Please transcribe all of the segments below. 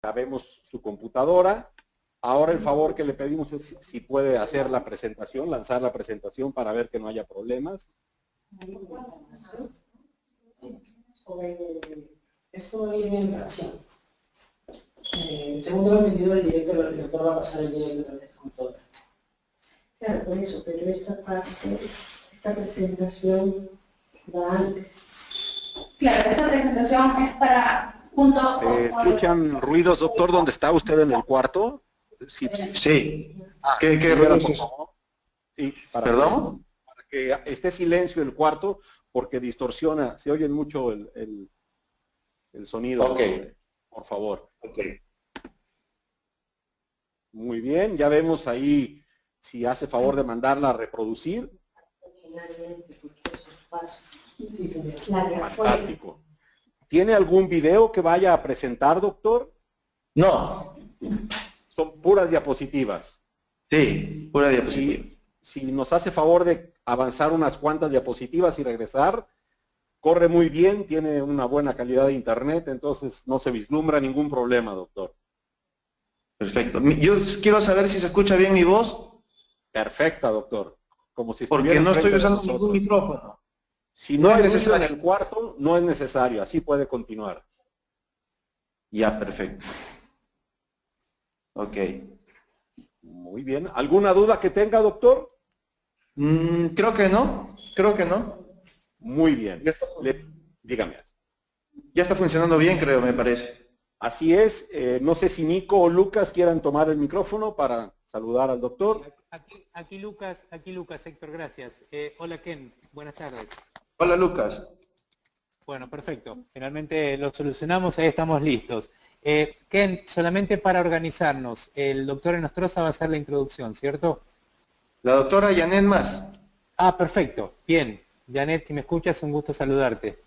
Ya vemos su computadora. Ahora el favor que le pedimos es si puede hacer la presentación, lanzar la presentación para ver que no haya problemas. Esto viene en relación. Según tengo entendido, el doctor va a pasar el directo de esta computadora. Claro, por eso, pero esta parte, esta presentación va antes. Claro, esa presentación es para junto ¿Se con... escuchan ruidos, doctor? ¿Dónde está usted en el cuarto? Sí. Sí. Ah, ¿Qué sí, ruidos por es? favor. Sí, ¿Perdón? para que esté silencio el cuarto, porque distorsiona, se oye mucho el sonido. Ok. Por favor. Ok. Muy bien, ya vemos ahí si hace favor de mandarla a reproducir. Fantástico. ¿Tiene algún video que vaya a presentar, doctor? No. Son puras diapositivas. Sí, pura diapositiva. Si nos hace favor de avanzar unas cuantas diapositivas y regresar, corre muy bien, tiene una buena calidad de internet, entonces no se vislumbra ningún problema, doctor. Perfecto. Yo quiero saber si se escucha bien mi voz. Perfecta, doctor. Como si Porque no estoy enfrente de usando nosotros. ningún micrófono. Si no es hay ruido en necesario. el cuarto, no es necesario, así puede continuar. Ya, perfecto. Ok. Muy bien. ¿Alguna duda que tenga, doctor? Creo que no. Creo que no. Muy bien. Dígame. Ya está funcionando bien, creo, me parece. Así es. No sé si Nico o Lucas quieran tomar el micrófono para saludar al doctor. Aquí Lucas, Héctor, gracias. Hola Ken, buenas tardes. Hola, Lucas. Bueno, perfecto. Finalmente lo solucionamos, ahí estamos listos. Ken, solamente para organizarnos, el doctor Enostroza va a hacer la introducción, ¿cierto? La doctora Janet Mas. Ah, perfecto. Bien. Janet, si me escuchas, un gusto saludarte.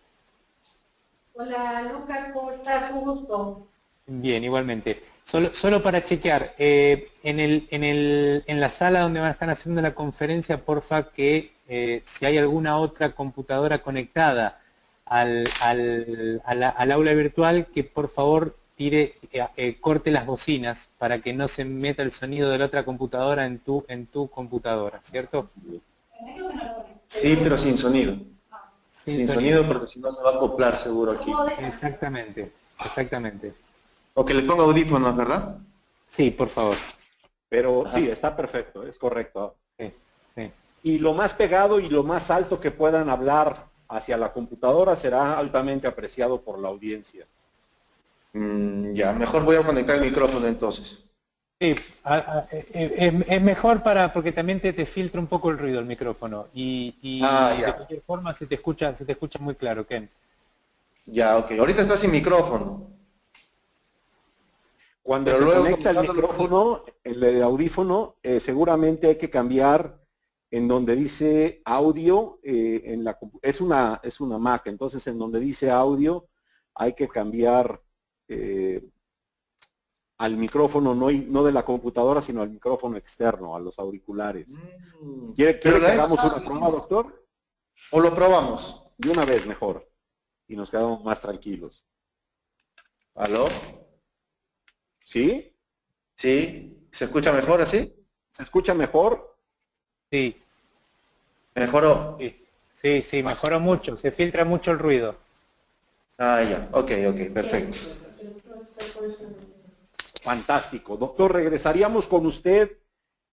Hola Lucas, ¿cómo estás? Un gusto. Bien, igualmente. Solo para chequear, en la sala donde van a estar haciendo la conferencia, porfa, que si hay alguna otra computadora conectada al aula virtual, que por favor corte las bocinas para que no se meta el sonido de la otra computadora en tu computadora, ¿cierto? Sí, pero sin sonido. Sin sonido porque si no se va a acoplar seguro aquí. Exactamente, exactamente. O que le ponga audífonos, ¿verdad? Sí, por favor. Pero Ajá. sí, está perfecto, es correcto. Sí, sí. Y lo más pegado y lo más alto que puedan hablar hacia la computadora será altamente apreciado por la audiencia. Ya, mejor voy a conectar el micrófono entonces. Sí, es mejor porque también te filtra un poco el ruido el micrófono y Ya. de cualquier forma se te escucha muy claro, Ken. Ya, ok. Ahorita está sin micrófono. Cuando Pero se luego conecta el conectándolo- micrófono, el audífono, seguramente hay que cambiar en donde dice audio, es una Mac, entonces en donde dice audio hay que cambiar al micrófono, no de la computadora, sino al micrófono externo, a los auriculares. ¿Quiere Pero que la hagamos vez una prueba, doctor? ¿O lo probamos? De una vez mejor, y nos quedamos más tranquilos. ¿Aló? ¿Sí? ¿Sí? ¿Se escucha mejor así? ¿Se escucha mejor? Sí, ¿Mejoró? sí, mejoró mucho, se filtra mucho el ruido. Ya. Ok, perfecto. Fantástico. Doctor, regresaríamos con usted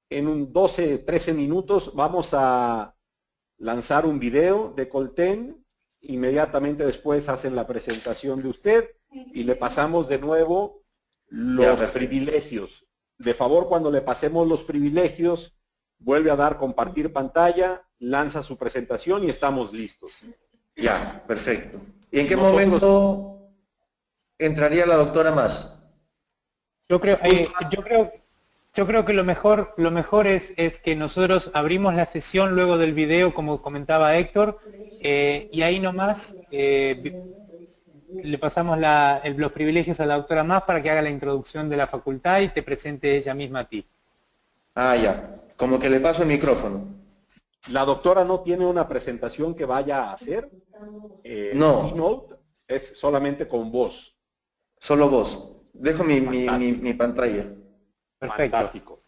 en un 12, 13 minutos. Vamos a lanzar un video de Colten. Inmediatamente después hacen la presentación de usted y le pasamos de nuevo los privilegios. De favor, cuando le pasemos los privilegios, vuelve a dar compartir pantalla, lanza su presentación y estamos listos. Ya, perfecto. ¿Y en qué Nosotros- momento entraría la doctora Mas? Yo creo que lo mejor es que nosotros abrimos la sesión luego del video, como comentaba Héctor, y ahí nomás le pasamos los privilegios a la doctora Mas para que haga la introducción de la facultad y te presente ella misma a ti. Ya. Como que le paso el micrófono. La doctora no tiene una presentación que vaya a hacer. No. Keynote es solamente con voz. Solo vos. Dejo mi pantalla. Perfecto. Fantástico.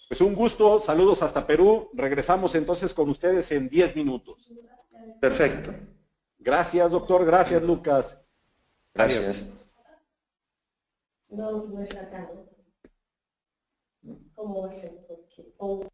Pues un gusto, saludos hasta Perú. Regresamos entonces con ustedes en 10 minutos. Perfecto. Gracias, doctor. Gracias, Lucas. Gracias. Adiós. No lo he sacado. ¿Cómo va a ser? Porque pongo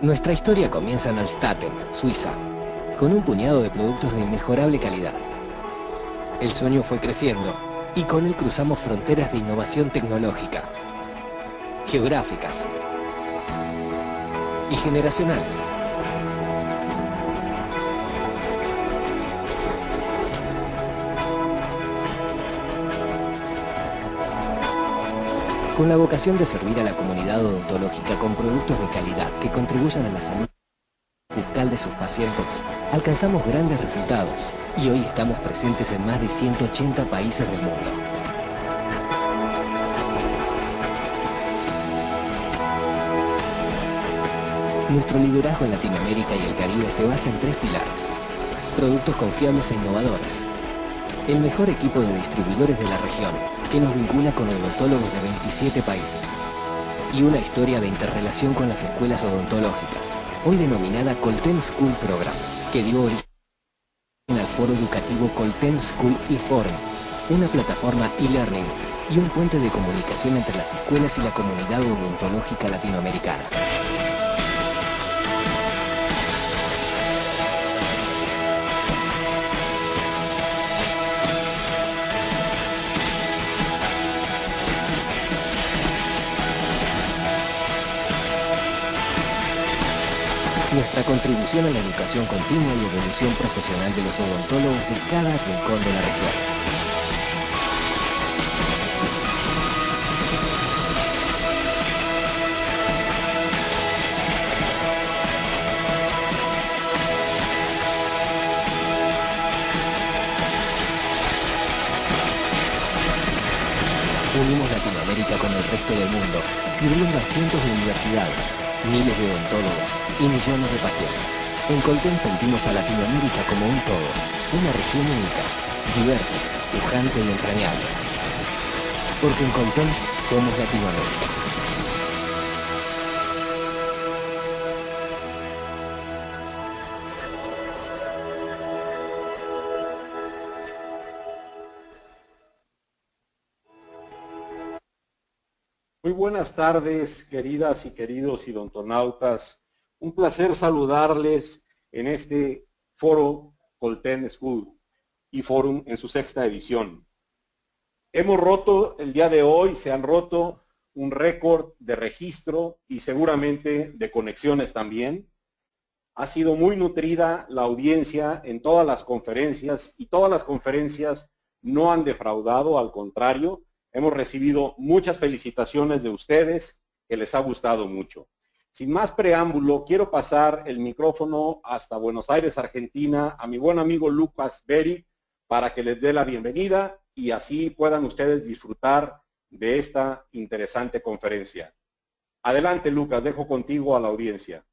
Nuestra historia comienza en Alstaten, Suiza, con un puñado de productos de inmejorable calidad. El sueño fue creciendo y con él cruzamos fronteras de innovación tecnológica, geográficas y generacionales. Con la vocación de servir a la comunidad odontológica con productos de calidad que contribuyan a la salud bucal de sus pacientes, alcanzamos grandes resultados y hoy estamos presentes en más de 180 países del mundo. Nuestro liderazgo en Latinoamérica y el Caribe se basa en 3 pilares: productos confiables e innovadores, el mejor equipo de distribuidores de la región, que nos vincula con odontólogos de 27 países, y una historia de interrelación con las escuelas odontológicas, hoy denominada Colten School Program, que dio origen al foro educativo Colten School y Forum, una plataforma e-learning y un puente de comunicación entre las escuelas y la comunidad odontológica latinoamericana. Nuestra contribución a la educación continua y evolución profesional de los odontólogos de cada rincón de la región. Unimos Latinoamérica con el resto del mundo, sirviendo a cientos de universidades, miles de odontólogos y millones de pacientes. En Colten sentimos a Latinoamérica como un todo, una región única, diversa, pujante y entrañable. Porque en Colten somos Latinoamérica. Muy buenas tardes, queridas y queridos odontonautas. Un placer saludarles en este foro Colten School y Forum en su 6ª edición. Hemos roto el día de hoy, se han roto un récord de registro y seguramente de conexiones también. Ha sido muy nutrida la audiencia en todas las conferencias y todas las conferencias no han defraudado, al contrario. Hemos recibido muchas felicitaciones de ustedes, que les ha gustado mucho. Sin más preámbulo, quiero pasar el micrófono hasta Buenos Aires, Argentina, a mi buen amigo Lucas Beri, para que les dé la bienvenida y así puedan ustedes disfrutar de esta interesante conferencia. Adelante, Lucas, dejo contigo a la audiencia.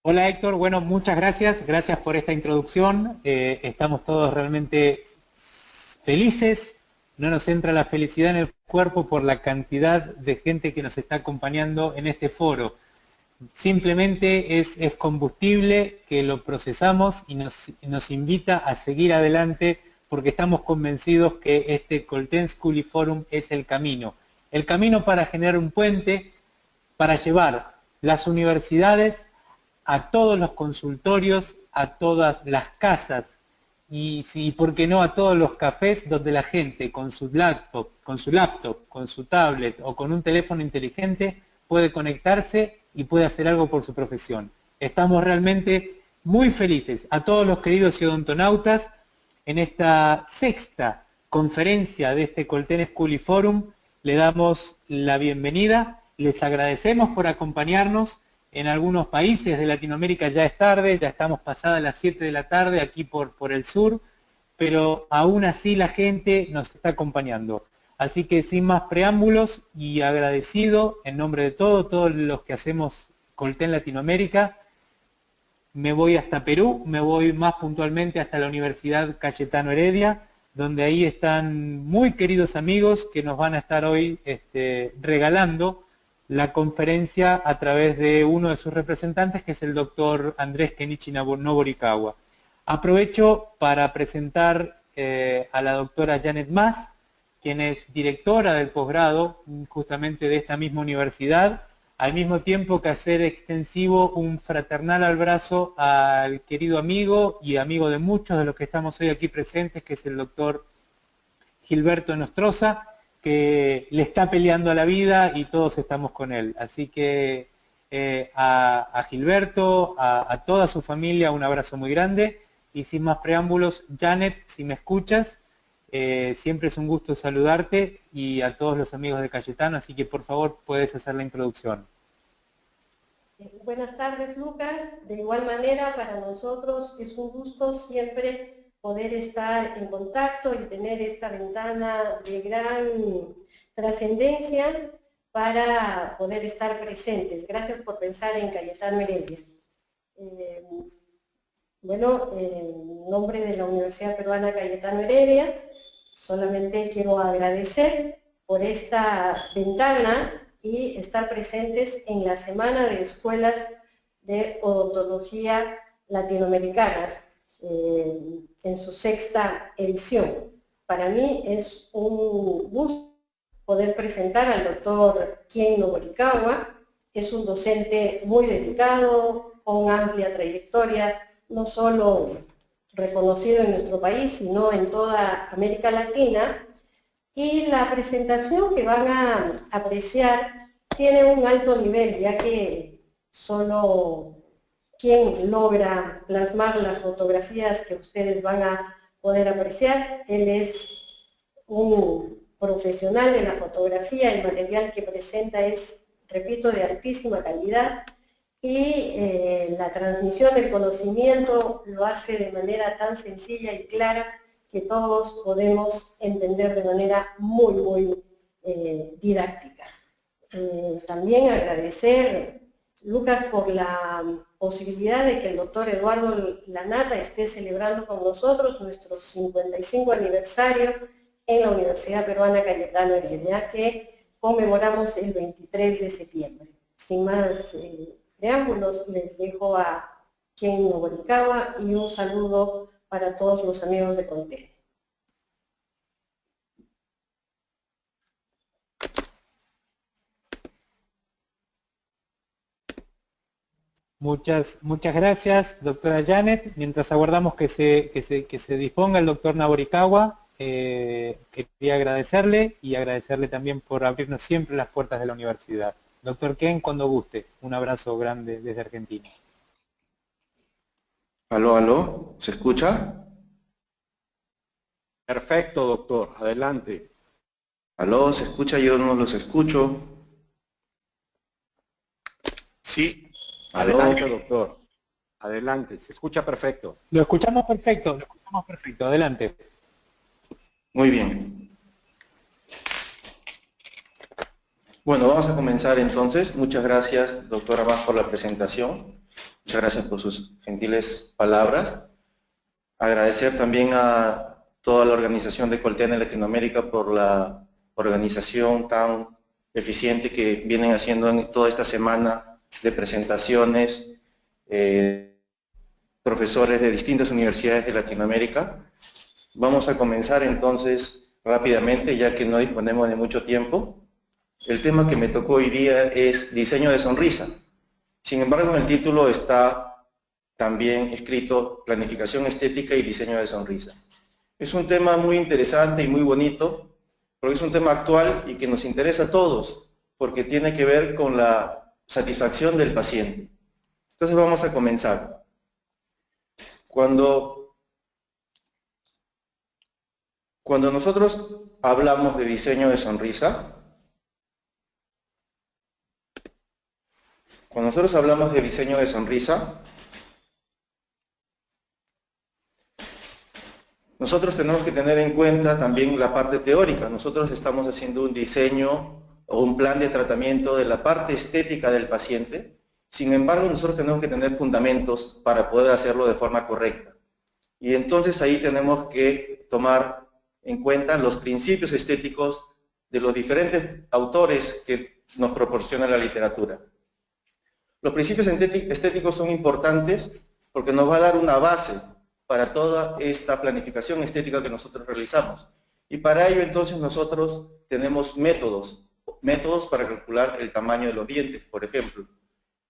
Hola, Héctor. Bueno, muchas gracias. Gracias por esta introducción. Estamos todos realmente felices. No nos entra la felicidad en el cuerpo por la cantidad de gente que nos está acompañando en este foro. Simplemente es combustible que lo procesamos y nos invita a seguir adelante porque estamos convencidos que este Colten School y Forum es el camino para generar un puente, para llevar las universidades a todos los consultorios, a todas las casas, y sí, ¿por qué no a todos los cafés donde la gente con su laptop, con su tablet o con un teléfono inteligente puede conectarse y puede hacer algo por su profesión? Estamos realmente muy felices. A todos los queridos odontonautas, en esta 6ª conferencia de este Colten School y Forum, le damos la bienvenida, les agradecemos por acompañarnos. En algunos países de Latinoamérica ya es tarde, ya estamos pasadas las 7 de la tarde aquí por el sur, pero aún así la gente nos está acompañando. Así que sin más preámbulos y agradecido en nombre de todos los que hacemos Colten Latinoamérica, me voy hasta Perú, me voy más puntualmente hasta la Universidad Cayetano Heredia, donde ahí están muy queridos amigos que nos van a estar hoy regalando la conferencia a través de uno de sus representantes, que es el doctor Andrés Kenichi Noborikawa. Aprovecho para presentar a la doctora Janet Mas, quien es directora del posgrado justamente de esta misma universidad, al mismo tiempo que hacer extensivo un fraternal abrazo al querido amigo y amigo de muchos de los que estamos hoy aquí presentes, que es el doctor Gilberto Nostroza, que le está peleando a la vida y todos estamos con él. Así que a Gilberto, a toda su familia, un abrazo muy grande. Y sin más preámbulos, Janet, si me escuchas, siempre es un gusto saludarte y a todos los amigos de Cayetano, así que por favor puedes hacer la introducción. Buenas tardes, Lucas. De igual manera, para nosotros es un gusto siempre poder estar en contacto y tener esta ventana de gran trascendencia para poder estar presentes. Gracias por pensar en Cayetano Heredia. Bueno, en nombre de la Universidad Peruana Cayetano Heredia, solamente quiero agradecer por esta ventana y estar presentes en la Semana de Escuelas de Odontología Latinoamericanas, en su 6ª edición. Para mí es un gusto poder presentar al doctor Ken Noborikawa. Es un docente muy dedicado, con amplia trayectoria, no solo reconocido en nuestro país, sino en toda América Latina. Y la presentación que van a apreciar tiene un alto nivel, ya que solo quien logra plasmar las fotografías que ustedes van a poder apreciar. Él es un profesional de la fotografía, el material que presenta es, repito, de altísima calidad, y la transmisión del conocimiento lo hace de manera tan sencilla y clara que todos podemos entender de manera muy didáctica. También agradecer, Lucas, por la posibilidad de que el doctor Eduardo Lanata esté celebrando con nosotros nuestro 55 aniversario en la Universidad Peruana Cayetano Heredia, que conmemoramos el 23 de septiembre. Sin más preámbulos, les dejo a Ken Noborikawa y un saludo para todos los amigos de Colten. Muchas gracias, doctora Janet. Mientras aguardamos que se disponga el doctor Noborikawa, quería agradecerle y agradecerle también por abrirnos siempre las puertas de la universidad. Doctor Ken, cuando guste. Un abrazo grande desde Argentina. Aló, aló, ¿se escucha? Perfecto, doctor. Adelante. Aló, ¿se escucha? Yo no los escucho. Sí. Aló. Adelante, doctor. Adelante, se escucha perfecto. Lo escuchamos perfecto, adelante. Muy bien. Bueno, vamos a comenzar entonces. Muchas gracias, doctora Más, por la presentación. Muchas gracias por sus gentiles palabras. Agradecer también a toda la organización de Colten en Latinoamérica por la organización tan eficiente que vienen haciendo en toda esta semana de presentaciones, profesores de distintas universidades de Latinoamérica. Vamos a comenzar entonces rápidamente, ya que no disponemos de mucho tiempo. El tema que me tocó hoy día es diseño de sonrisa. Sin embargo, en el título está también escrito planificación estética y diseño de sonrisa. Es un tema muy interesante y muy bonito, porque es un tema actual y que nos interesa a todos, porque tiene que ver con la satisfacción del paciente. Entonces vamos a comenzar. Cuando nosotros hablamos de diseño de sonrisa, nosotros tenemos que tener en cuenta también la parte teórica. Nosotros estamos haciendo un diseño o un plan de tratamiento de la parte estética del paciente. Sin embargo, nosotros tenemos que tener fundamentos para poder hacerlo de forma correcta. Y entonces ahí tenemos que tomar en cuenta los principios estéticos de los diferentes autores que nos proporciona la literatura. Los principios estéticos son importantes porque nos va a dar una base para toda esta planificación estética que nosotros realizamos. Y para ello entonces nosotros tenemos métodos para calcular el tamaño de los dientes, por ejemplo.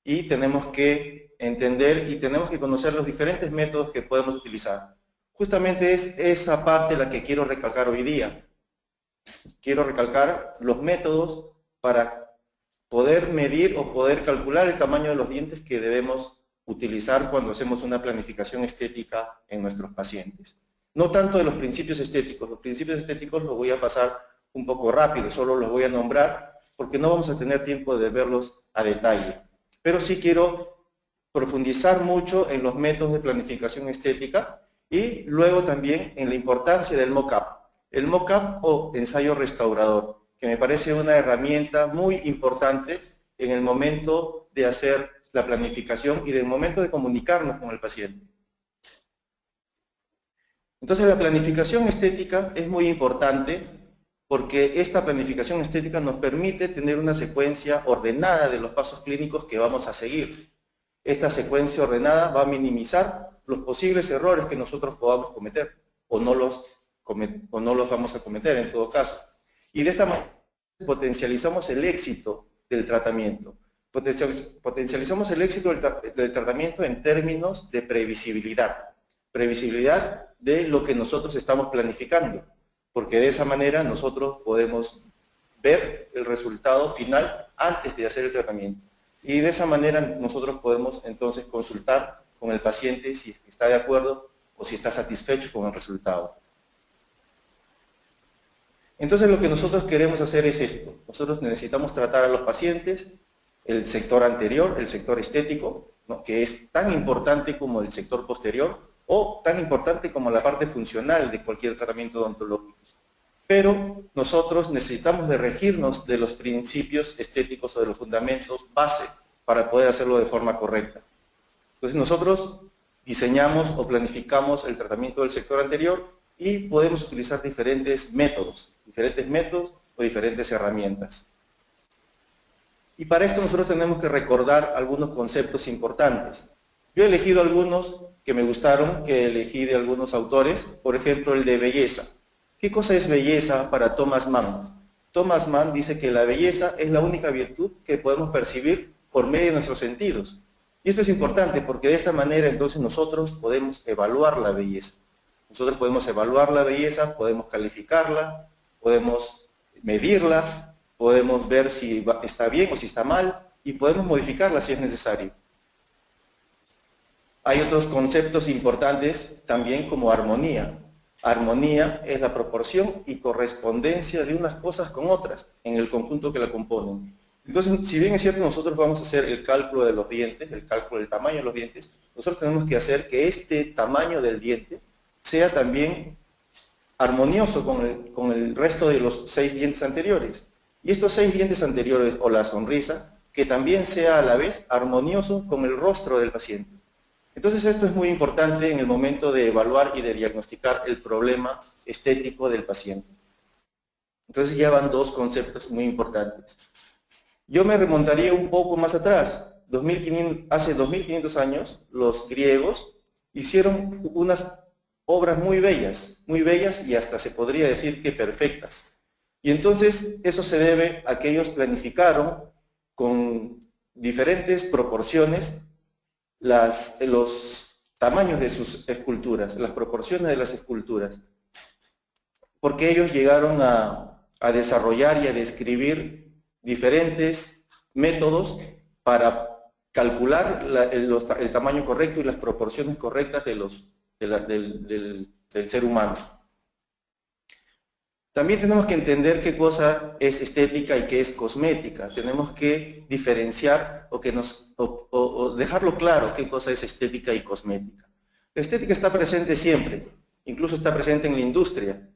Y tenemos que entender y tenemos que conocer los diferentes métodos que podemos utilizar. Justamente es esa parte la que quiero recalcar hoy día. Quiero recalcar los métodos para poder medir o poder calcular el tamaño de los dientes que debemos utilizar cuando hacemos una planificación estética en nuestros pacientes. No tanto de los principios estéticos los voy a pasar un poco rápido, solo los voy a nombrar porque no vamos a tener tiempo de verlos a detalle. Pero sí quiero profundizar mucho en los métodos de planificación estética y luego también en la importancia del mock-up. El mock-up o ensayo restaurador, que me parece una herramienta muy importante en el momento de hacer la planificación y en el momento de comunicarnos con el paciente. Entonces la planificación estética es muy importante porque esta planificación estética nos permite tener una secuencia ordenada de los pasos clínicos que vamos a seguir. Esta secuencia ordenada va a minimizar los posibles errores que nosotros podamos cometer, o no los vamos a cometer en todo caso. Y de esta manera potencializamos el éxito del tratamiento. Potencializamos el éxito del tratamiento en términos de previsibilidad. Previsibilidad de lo que nosotros estamos planificando, porque de esa manera nosotros podemos ver el resultado final antes de hacer el tratamiento. Y de esa manera nosotros podemos entonces consultar con el paciente si está de acuerdo o si está satisfecho con el resultado. Entonces lo que nosotros queremos hacer es esto. Nosotros necesitamos tratar a los pacientes, el sector anterior, el sector estético, ¿no?, que es tan importante como el sector posterior, o tan importante como la parte funcional de cualquier tratamiento odontológico. Pero nosotros necesitamos de regirnos de los principios estéticos o de los fundamentos base para poder hacerlo de forma correcta. Entonces nosotros diseñamos o planificamos el tratamiento del sector anterior y podemos utilizar diferentes métodos o diferentes herramientas. Y para esto nosotros tenemos que recordar algunos conceptos importantes. Yo he elegido algunos que me gustaron, que elegí de algunos autores, por ejemplo el de belleza. ¿Qué cosa es belleza para Thomas Mann? Thomas Mann dice que la belleza es la única virtud que podemos percibir por medio de nuestros sentidos. Y esto es importante porque de esta manera entonces nosotros podemos evaluar la belleza. Nosotros podemos evaluar la belleza, podemos calificarla, podemos medirla, podemos ver si está bien o si está mal y podemos modificarla si es necesario. Hay otros conceptos importantes también como armonía. Armonía es la proporción y correspondencia de unas cosas con otras en el conjunto que la componen. Entonces, si bien es cierto, nosotros vamos a hacer el cálculo de los dientes, el cálculo del tamaño de los dientes, nosotros tenemos que hacer que este tamaño del diente sea también armonioso con el resto de los 6 dientes anteriores. Y estos 6 dientes anteriores, o la sonrisa, que también sea a la vez armonioso con el rostro del paciente. Entonces esto es muy importante en el momento de evaluar y de diagnosticar el problema estético del paciente. Entonces ya van 2 conceptos muy importantes. Yo me remontaría un poco más atrás. Hace 2500 años los griegos hicieron unas obras muy bellas y hasta se podría decir que perfectas. Y entonces eso se debe a que ellos planificaron con diferentes proporciones los tamaños de sus esculturas, las proporciones de las esculturas, porque ellos llegaron a desarrollar y a describir diferentes métodos para calcular el tamaño correcto y las proporciones correctas del ser humano. También tenemos que entender qué cosa es estética y qué es cosmética. Tenemos que diferenciar o dejarlo claro qué cosa es estética y cosmética. La estética está presente siempre, incluso está presente en la industria.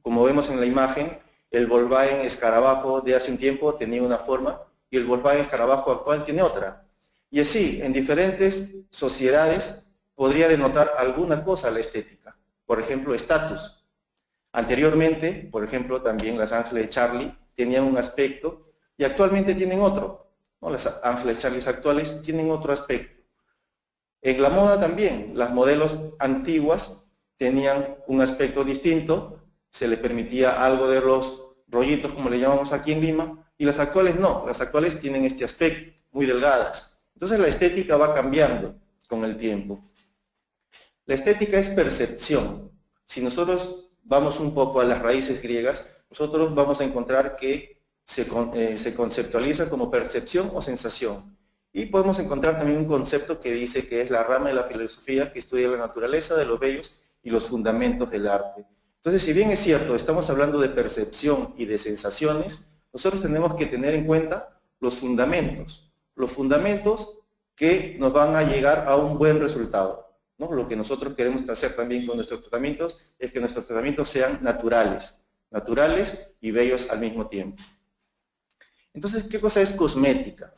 Como vemos en la imagen, el Volkswagen escarabajo de hace un tiempo tenía una forma y el Volkswagen escarabajo actual tiene otra. Y así, en diferentes sociedades podría denotar alguna cosa la estética. Por ejemplo, estatus. Anteriormente, por ejemplo, también las Ángeles de Charlie tenían un aspecto y actualmente tienen otro, ¿no? Las Ángeles de Charlie actuales tienen otro aspecto. En la moda también, las modelos antiguas tenían un aspecto distinto, se les permitía algo de los rollitos, como le llamamos aquí en Lima, y las actuales no, las actuales tienen este aspecto, muy delgadas. Entonces la estética va cambiando con el tiempo. La estética es percepción. Si nosotros vamos un poco a las raíces griegas, nosotros vamos a encontrar que se conceptualiza como percepción o sensación. Y podemos encontrar también un concepto que dice que es la rama de la filosofía que estudia la naturaleza de los bellos y los fundamentos del arte. Entonces, si bien es cierto, estamos hablando de percepción y de sensaciones, nosotros tenemos que tener en cuenta los fundamentos que nos van a llegar a un buen resultado, ¿no? Lo que nosotros queremos hacer también con nuestros tratamientos es que nuestros tratamientos sean naturales y bellos al mismo tiempo. Entonces, ¿qué cosa es cosmética?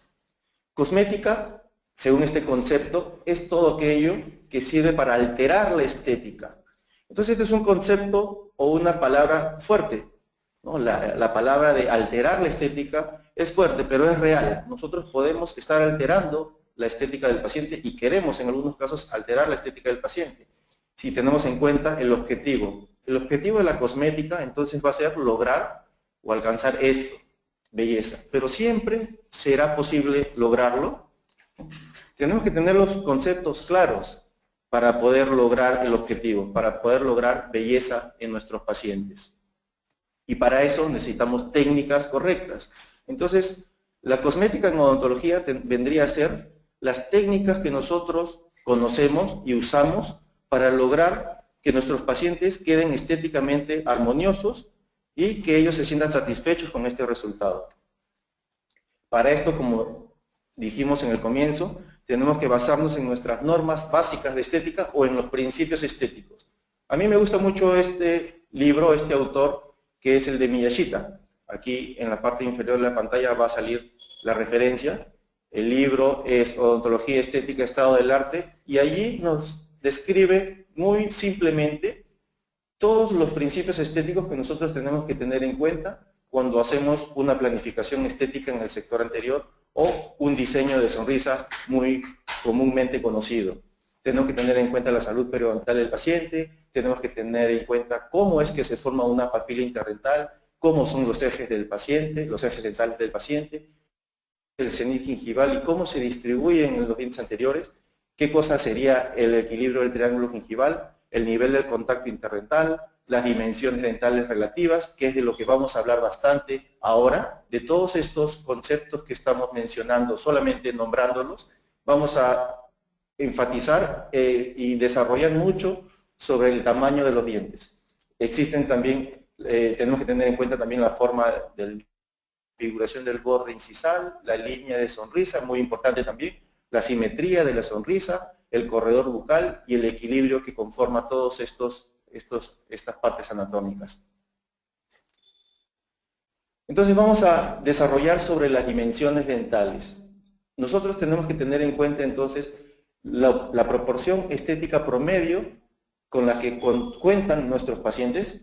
Cosmética, según este concepto, es todo aquello que sirve para alterar la estética. Entonces, este es un concepto o una palabra fuerte, ¿no? La palabra de alterar la estética es fuerte, pero es real. Nosotros podemos estar alterando la estética del paciente y queremos en algunos casos alterar la estética del paciente. Si tenemos en cuenta el objetivo. El objetivo de la cosmética entonces va a ser lograr o alcanzar esto, belleza. Pero siempre será posible lograrlo. Tenemos que tener los conceptos claros para poder lograr el objetivo, para poder lograr belleza en nuestros pacientes. Y para eso necesitamos técnicas correctas. Entonces, la cosmética en odontología vendría a ser las técnicas que nosotros conocemos y usamos para lograr que nuestros pacientes queden estéticamente armoniosos y que ellos se sientan satisfechos con este resultado. Para esto, como dijimos en el comienzo, tenemos que basarnos en nuestras normas básicas de estética o en los principios estéticos. A mí me gusta mucho este libro, este autor, que es el de Miyashita. Aquí en la parte inferior de la pantalla va a salir la referencia. El libro es Odontología, Estética, Estado del Arte, y allí nos describe muy simplemente todos los principios estéticos que nosotros tenemos que tener en cuenta cuando hacemos una planificación estética en el sector anterior o un diseño de sonrisa muy comúnmente conocido. Tenemos que tener en cuenta la salud periodontal del paciente, tenemos que tener en cuenta cómo es que se forma una papila interdental, cómo son los ejes del paciente, los ejes dentales del paciente, el cenit gingival y cómo se distribuyen en los dientes anteriores, qué cosa sería el equilibrio del triángulo gingival, el nivel del contacto interdental, las dimensiones dentales relativas, que es de lo que vamos a hablar bastante ahora. De todos estos conceptos que estamos mencionando, solamente nombrándolos, vamos a enfatizar y desarrollar mucho sobre el tamaño de los dientes. Existen también, tenemos que tener en cuenta también la forma de la configuración del borde incisal, la línea de sonrisa, muy importante también, la simetría de la sonrisa, el corredor bucal y el equilibrio que conforma todos estas partes anatómicas. Entonces vamos a desarrollar sobre las dimensiones dentales. Nosotros tenemos que tener en cuenta entonces la proporción estética promedio con la que cuentan nuestros pacientes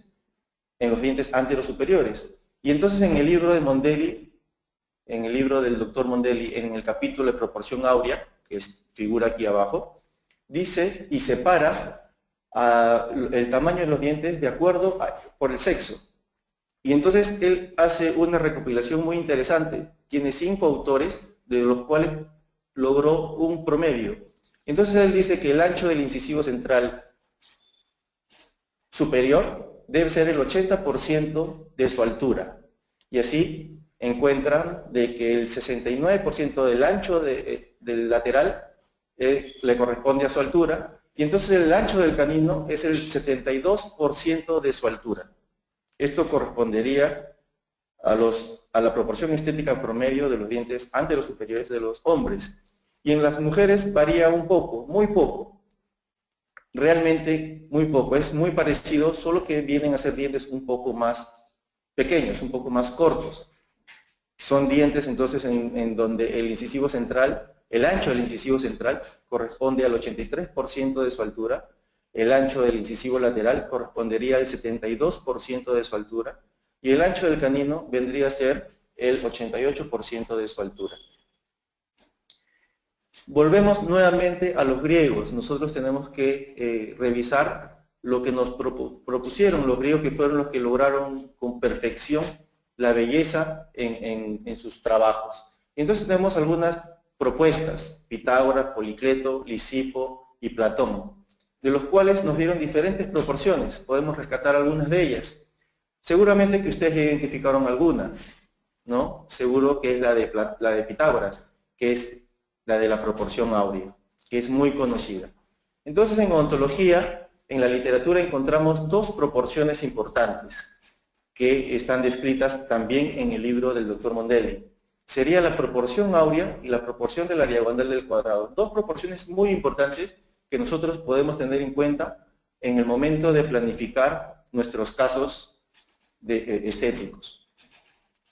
en los dientes anterosuperiores. Y entonces en el libro de Mondelli, en el libro del doctor Mondelli, en el capítulo de proporción áurea, que figura aquí abajo, dice y separa el tamaño de los dientes de acuerdo por el sexo. Y entonces él hace una recopilación muy interesante. Tiene 5 autores, de los cuales logró un promedio. Entonces él dice que el ancho del incisivo central superior debe ser el 80% de su altura. Y así encuentran de que el 69% del ancho del lateral le corresponde a su altura, y entonces el ancho del canino es el 72% de su altura. Esto correspondería a la proporción estética promedio de los dientes anterosuperiores de los hombres. Y en las mujeres varía un poco, muy poco. Realmente muy poco. Es muy parecido, solo que vienen a ser dientes un poco más pequeños, un poco más cortos. Son dientes entonces en donde el incisivo central, el ancho del incisivo central corresponde al 83% de su altura, el ancho del incisivo lateral correspondería al 72% de su altura y el ancho del canino vendría a ser el 88% de su altura. Volvemos nuevamente a los griegos. Nosotros tenemos que revisar lo que nos propusieron los griegos, que fueron los que lograron con perfección la belleza en sus trabajos. Y entonces tenemos algunas propuestas, Pitágoras, Policleto, Lisipo y Platón, de los cuales nos dieron diferentes proporciones. Podemos rescatar algunas de ellas. Seguramente que ustedes identificaron alguna, ¿no? Seguro que es la de Pitágoras, que es la de la proporción áurea, que es muy conocida. Entonces en odontología, en la literatura encontramos 2 proporciones importantes que están descritas también en el libro del doctor Mondelli. Sería la proporción áurea y la proporción de la diagonal del cuadrado. 2 proporciones muy importantes que nosotros podemos tener en cuenta en el momento de planificar nuestros casos estéticos.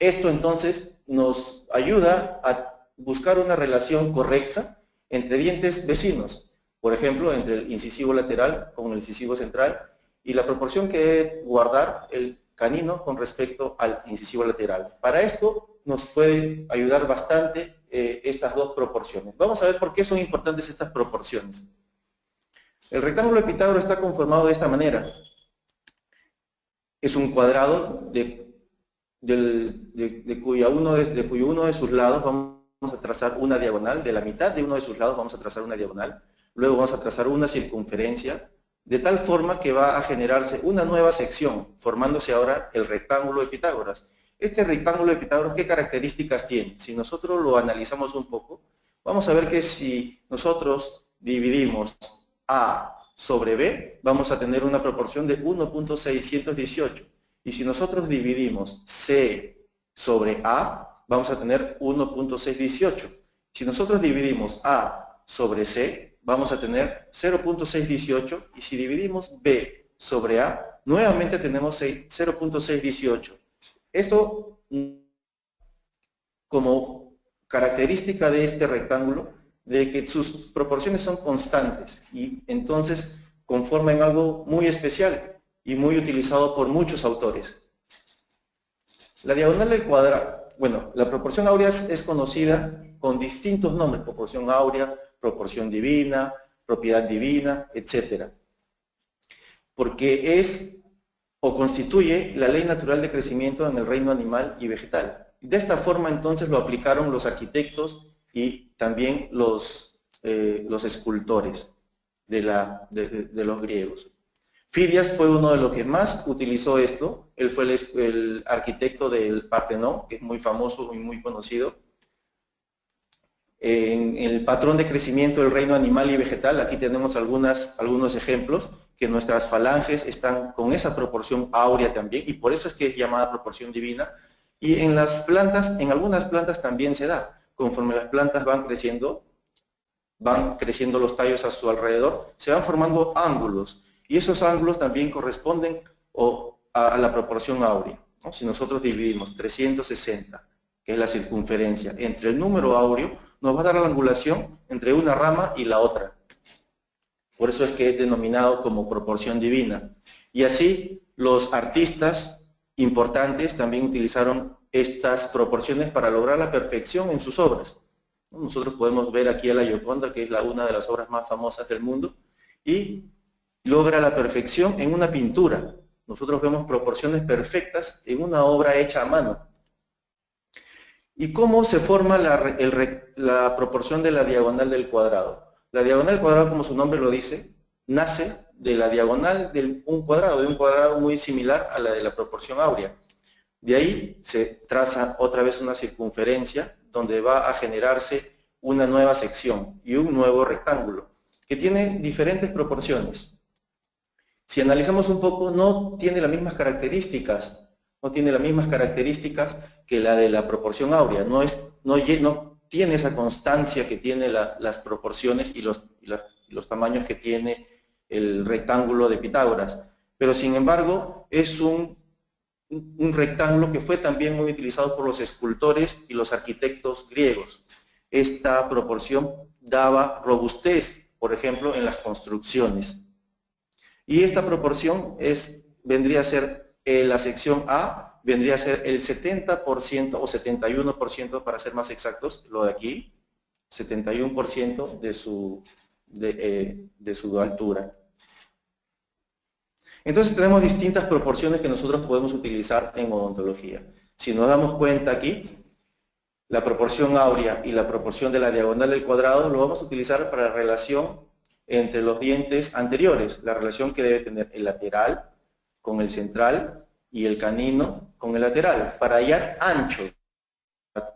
Esto entonces nos ayuda a buscar una relación correcta entre dientes vecinos, por ejemplo, entre el incisivo lateral con el incisivo central, y la proporción que debe guardar canino con respecto al incisivo lateral. Para esto nos puede ayudar bastante estas dos proporciones. Vamos a ver por qué son importantes estas proporciones. El rectángulo de Pitágoras está conformado de esta manera. Es un cuadrado de cuyo uno de sus lados vamos a trazar una diagonal, de la mitad de uno de sus lados vamos a trazar una diagonal, luego vamos a trazar una circunferencia, de tal forma que va a generarse una nueva sección, formándose ahora el rectángulo de Pitágoras. Este rectángulo de Pitágoras, ¿qué características tiene? Si nosotros lo analizamos un poco, vamos a ver que si nosotros dividimos A sobre B, vamos a tener una proporción de 1.618. Y si nosotros dividimos C sobre A, vamos a tener 1.618. Si nosotros dividimos A sobre C, vamos a tener 0.618. Y si dividimos B sobre A, nuevamente tenemos 0.618. Esto, como característica de este rectángulo, de que sus proporciones son constantes y entonces conforman algo muy especial y muy utilizado por muchos autores. La diagonal del cuadrado, bueno, la proporción áurea es conocida con distintos nombres: proporción áurea, proporción divina, propiedad divina, etc. Porque es o constituye la ley natural de crecimiento en el reino animal y vegetal. De esta forma entonces lo aplicaron los arquitectos y también los escultores de los griegos. Fidias fue uno de los que más utilizó esto. Él fue el arquitecto del Partenón, que es muy famoso y muy conocido. En el patrón de crecimiento del reino animal y vegetal, aquí tenemos algunos ejemplos, que nuestras falanges están con esa proporción áurea también, y por eso es que es llamada proporción divina. Y en las plantas, en algunas plantas también se da. Conforme las plantas van creciendo los tallos a su alrededor, se van formando ángulos, y esos ángulos también corresponden a la proporción áurea, ¿no? Si nosotros dividimos 360, que es la circunferencia, entre el número áureo, nos va a dar la angulación entre una rama y la otra. Por eso es que es denominado como proporción divina. Y así los artistas importantes también utilizaron estas proporciones para lograr la perfección en sus obras. Nosotros podemos ver aquí a la Gioconda, que es una de las obras más famosas del mundo, y logra la perfección en una pintura. Nosotros vemos proporciones perfectas en una obra hecha a mano. ¿Y cómo se forma la proporción de la diagonal del cuadrado? La diagonal del cuadrado, como su nombre lo dice, nace de la diagonal de un cuadrado muy similar a la de la proporción áurea. De ahí se traza otra vez una circunferencia donde va a generarse una nueva sección y un nuevo rectángulo que tiene diferentes proporciones. Si analizamos un poco, no tiene las mismas características que la de la proporción áurea, no tiene esa constancia que tiene las proporciones y los tamaños que tiene el rectángulo de Pitágoras, pero sin embargo es un rectángulo que fue también muy utilizado por los escultores y los arquitectos griegos. Esta proporción daba robustez, por ejemplo, en las construcciones. Y esta proporción vendría a ser la sección A, vendría a ser el 70% o 71%, para ser más exactos, lo de aquí, 71% de su altura. Entonces tenemos distintas proporciones que nosotros podemos utilizar en odontología. Si nos damos cuenta aquí, la proporción áurea y la proporción de la diagonal del cuadrado lo vamos a utilizar para la relación entre los dientes anteriores, la relación que debe tener el lateral con el central y el canino con el lateral, para hallar anchos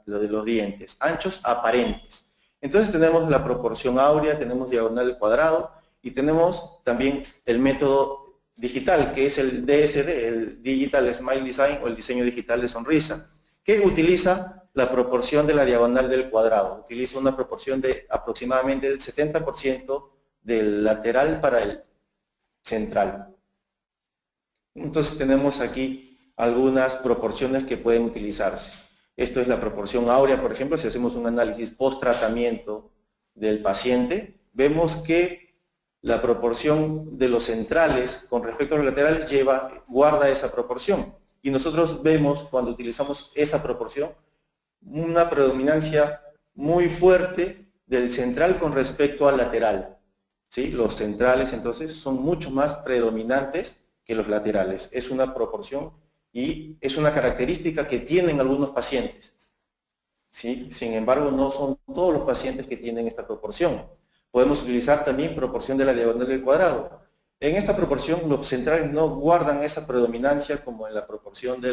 de los dientes, anchos aparentes. Entonces tenemos la proporción áurea, tenemos diagonal del cuadrado y tenemos también el método digital, que es el DSD, el Digital Smile Design, o el diseño digital de sonrisa, que utiliza la proporción de la diagonal del cuadrado. Utiliza una proporción de aproximadamente el 70% del lateral para el central. Entonces tenemos aquí algunas proporciones que pueden utilizarse. Esto es la proporción áurea, por ejemplo. Si hacemos un análisis post-tratamiento del paciente, vemos que la proporción de los centrales con respecto a los laterales guarda esa proporción. y nosotros vemos cuando utilizamos esa proporción una predominancia muy fuerte del central con respecto al lateral. ¿Sí? Los centrales entonces son mucho más predominantes que los laterales. Es una proporción y es una característica que tienen algunos pacientes. ¿Sí? Sin embargo, no son todos los pacientes que tienen esta proporción. Podemos utilizar también proporción de la diagonal del cuadrado. En esta proporción los centrales no guardan esa predominancia como en la proporción de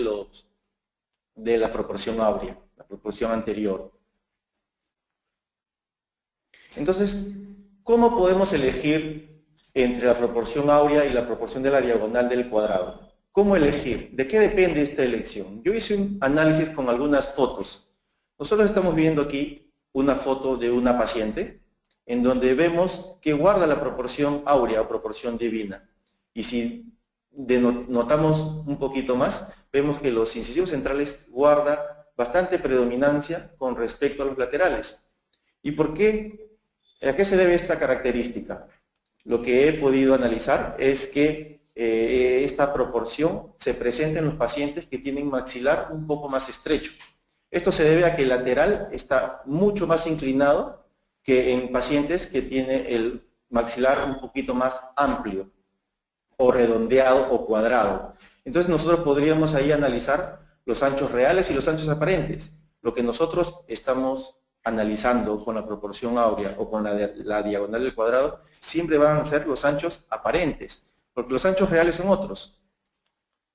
la proporción áurea, la proporción anterior. Entonces, ¿cómo podemos elegir entre la proporción áurea y la proporción de la diagonal del cuadrado? ¿Cómo elegir? ¿De qué depende esta elección? Yo hice un análisis con algunas fotos. Nosotros estamos viendo aquí una foto de una paciente en donde vemos que guarda la proporción áurea o proporción divina. Y si notamos un poquito más, vemos que los incisivos centrales guardan bastante predominancia con respecto a los laterales. ¿Y por qué? ¿A qué se debe esta característica? Lo que he podido analizar es que esta proporción se presenta en los pacientes que tienen maxilar un poco más estrecho. Esto se debe a que el lateral está mucho más inclinado que en pacientes que tienen el maxilar un poquito más amplio, o redondeado o cuadrado. Entonces nosotros podríamos ahí analizar los anchos reales y los anchos aparentes. Lo que nosotros estamos analizando con la proporción áurea o con la diagonal del cuadrado, siempre van a ser los anchos aparentes, porque los anchos reales son otros.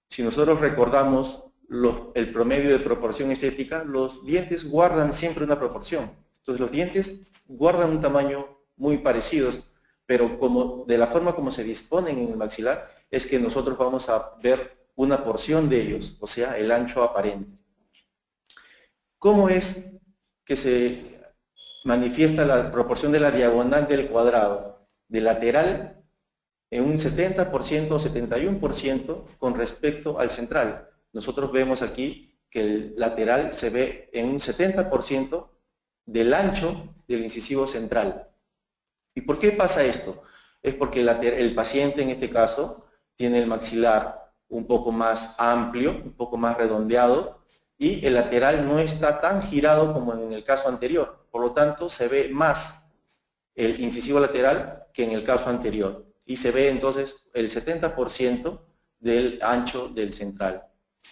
Si nosotros recordamos el promedio de proporción estética, los dientes guardan siempre una proporción. Entonces los dientes guardan un tamaño muy parecido, pero de la forma como se disponen en el maxilar, es que nosotros vamos a ver una porción de ellos, o sea, el ancho aparente. ¿Cómo es que se manifiesta la proporción de la diagonal del cuadrado? De lateral en un 70% o 71% con respecto al central. Nosotros vemos aquí que el lateral se ve en un 70% del ancho del incisivo central. ¿Y por qué pasa esto? Es porque el paciente en este caso tiene el maxilar un poco más amplio, un poco más redondeado, y el lateral no está tan girado como en el caso anterior. Por lo tanto, se ve más el incisivo lateral que en el caso anterior. Y se ve entonces el 70% del ancho del central.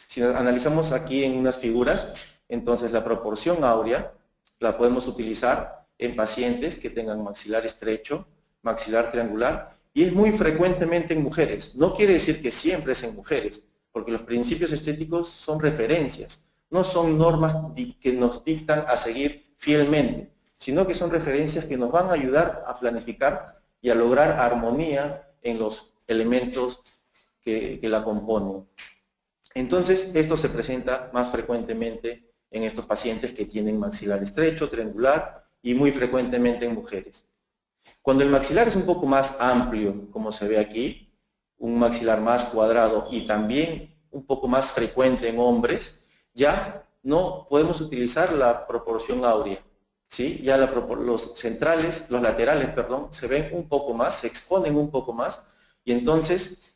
Si analizamos aquí en unas figuras, entonces la proporción áurea la podemos utilizar en pacientes que tengan maxilar estrecho, maxilar triangular, y es muy frecuentemente en mujeres. No quiere decir que siempre es en mujeres, porque los principios estéticos son referencias, no son normas que nos dictan a seguir fielmente, sino que son referencias que nos van a ayudar a planificar y a lograr armonía en los elementos que la componen. Entonces, esto se presenta más frecuentemente en estos pacientes que tienen maxilar estrecho, triangular y muy frecuentemente en mujeres. Cuando el maxilar es un poco más amplio, como se ve aquí, un maxilar más cuadrado y también un poco más frecuente en hombres, ya no podemos utilizar la proporción áurea. ¿Sí? Ya los centrales, los laterales, perdón, se ven un poco más, se exponen un poco más y entonces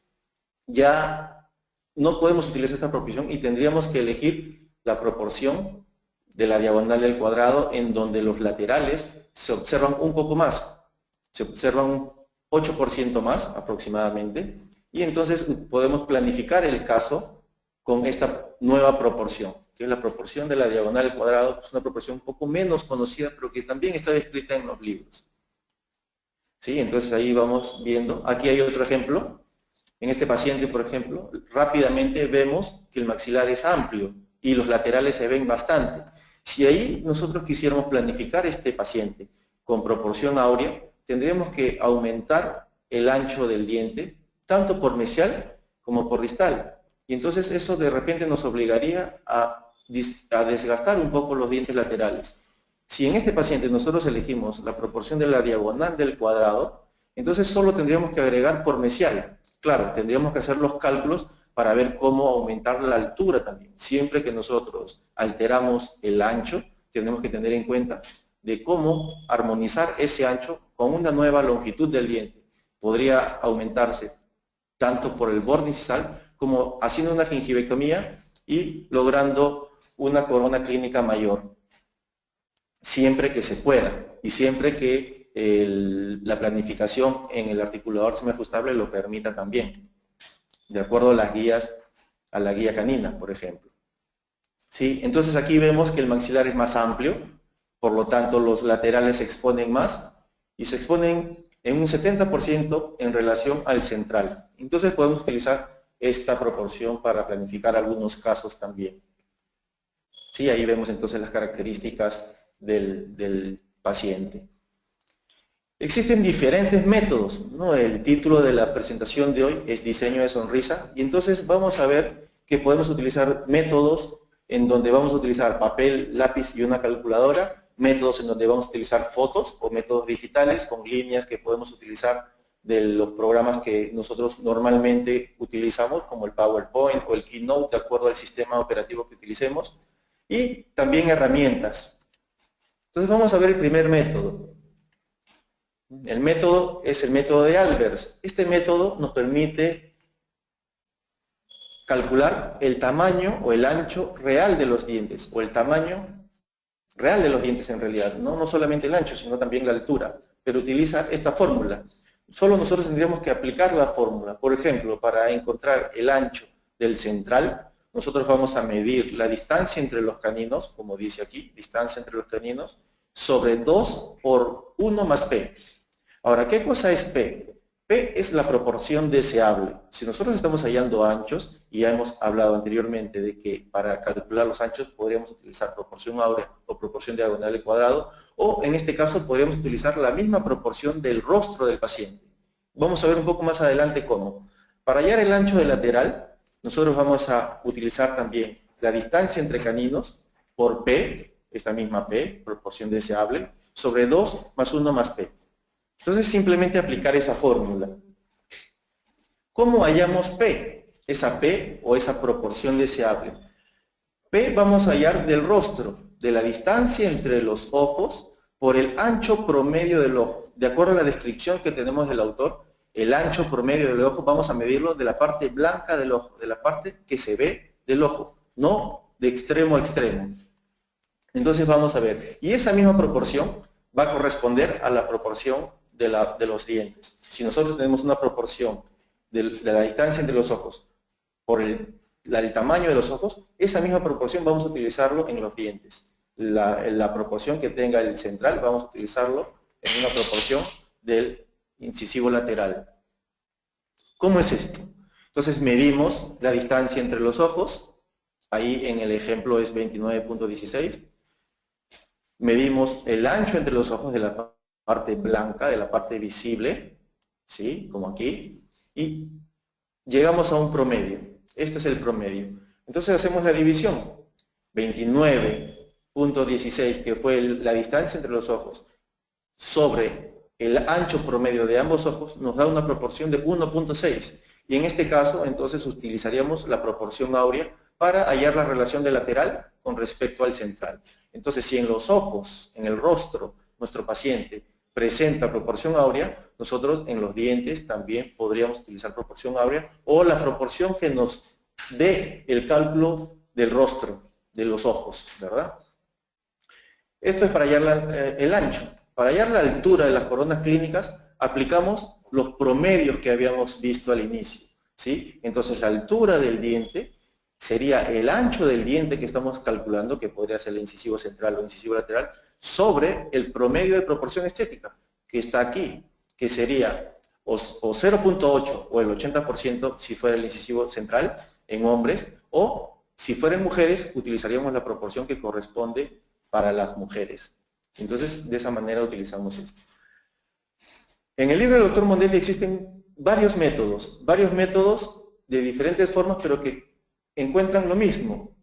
ya no podemos utilizar esta proporción y tendríamos que elegir la proporción de la diagonal del cuadrado en donde los laterales se observan un poco más, se observan un 8% más aproximadamente y entonces podemos planificar el caso con esta nueva proporción, que es la proporción de la diagonal del cuadrado, es una proporción un poco menos conocida, pero que también está descrita en los libros. ¿Sí? Entonces ahí vamos viendo. Aquí hay otro ejemplo. En este paciente, por ejemplo, rápidamente vemos que el maxilar es amplio y los laterales se ven bastante. Si ahí nosotros quisiéramos planificar este paciente con proporción áurea, tendríamos que aumentar el ancho del diente, tanto por mesial como por distal. Y entonces eso de repente nos obligaría a desgastar un poco los dientes laterales. Si en este paciente nosotros elegimos la proporción de la diagonal del cuadrado, entonces solo tendríamos que agregar por mesial. Claro, tendríamos que hacer los cálculos para ver cómo aumentar la altura también. Siempre que nosotros alteramos el ancho, tenemos que tener en cuenta de cómo armonizar ese ancho con una nueva longitud del diente. Podría aumentarse tanto por el borde incisal como haciendo una gingivectomía y logrando una corona clínica mayor, siempre que se pueda y siempre que la planificación en el articulador semiajustable lo permita también, de acuerdo a las guías, a la guía canina, por ejemplo. ¿Sí? Entonces aquí vemos que el maxilar es más amplio, por lo tanto los laterales se exponen más y se exponen en un 70% en relación al central. Entonces podemos utilizar esta proporción para planificar algunos casos también. Sí, ahí vemos entonces las características del paciente. Existen diferentes métodos, ¿no? El título de la presentación de hoy es diseño de sonrisa, y entonces vamos a ver que podemos utilizar métodos en donde vamos a utilizar papel, lápiz y una calculadora, métodos en donde vamos a utilizar fotos o métodos digitales con líneas que podemos utilizar de los programas que nosotros normalmente utilizamos, como el PowerPoint o el Keynote, de acuerdo al sistema operativo que utilicemos, y también herramientas. Entonces vamos a ver el primer método. El método es el método de Albers. Este método nos permite calcular el tamaño o el ancho real de los dientes, o el tamaño real de los dientes en realidad, no solamente el ancho, sino también la altura, pero utiliza esta fórmula. Solo nosotros tendríamos que aplicar la fórmula. Por ejemplo, para encontrar el ancho del central, nosotros vamos a medir la distancia entre los caninos, como dice aquí, distancia entre los caninos, sobre 2 por 1 más P. Ahora, ¿qué cosa es P? P es la proporción deseable. Si nosotros estamos hallando anchos, y ya hemos hablado anteriormente de que para calcular los anchos podríamos utilizar proporción áurea o proporción diagonal al cuadrado, o en este caso podríamos utilizar la misma proporción del rostro del paciente. Vamos a ver un poco más adelante cómo. Para hallar el ancho del lateral, nosotros vamos a utilizar también la distancia entre caninos por P, esta misma P, proporción deseable, sobre 2 más 1 más P. Entonces simplemente aplicar esa fórmula. ¿Cómo hallamos P? Esa P o esa proporción deseable. P vamos a hallar del rostro, de la distancia entre los ojos por el ancho promedio del ojo. De acuerdo a la descripción que tenemos del autor, el ancho promedio del ojo vamos a medirlo de la parte blanca del ojo, de la parte que se ve del ojo, no de extremo a extremo. Entonces vamos a ver, y esa misma proporción va a corresponder a la proporción de los dientes. Si nosotros tenemos una proporción de la distancia entre los ojos por el tamaño de los ojos, esa misma proporción vamos a utilizarlo en los dientes. La proporción que tenga el central vamos a utilizarlo en una proporción del incisivo lateral. ¿Cómo es esto? Entonces medimos la distancia entre los ojos, ahí en el ejemplo es 29.16, medimos el ancho entre los ojos de la parte blanca, de la parte visible, ¿sí? Como aquí, y llegamos a un promedio. Este es el promedio. Entonces hacemos la división. 29.16, que fue la distancia entre los ojos, sobre el ancho promedio de ambos ojos, nos da una proporción de 1.6. Y en este caso, entonces, utilizaríamos la proporción áurea para hallar la relación de lateral con respecto al central. Entonces, si en los ojos, en el rostro, nuestro paciente presenta proporción áurea, nosotros en los dientes también podríamos utilizar proporción áurea o la proporción que nos dé el cálculo del rostro, de los ojos, ¿verdad? Esto es para hallar el ancho. Para hallar la altura de las coronas clínicas, aplicamos los promedios que habíamos visto al inicio, ¿sí? Entonces la altura del diente sería el ancho del diente que estamos calculando, que podría ser el incisivo central o incisivo lateral, sobre el promedio de proporción estética, que está aquí, que sería o 0.8 o el 80% si fuera el incisivo central en hombres, o si fueran mujeres utilizaríamos la proporción que corresponde para las mujeres. Entonces de esa manera utilizamos esto. En el libro del doctor Mondelli existen varios métodos de diferentes formas, pero que encuentran lo mismo.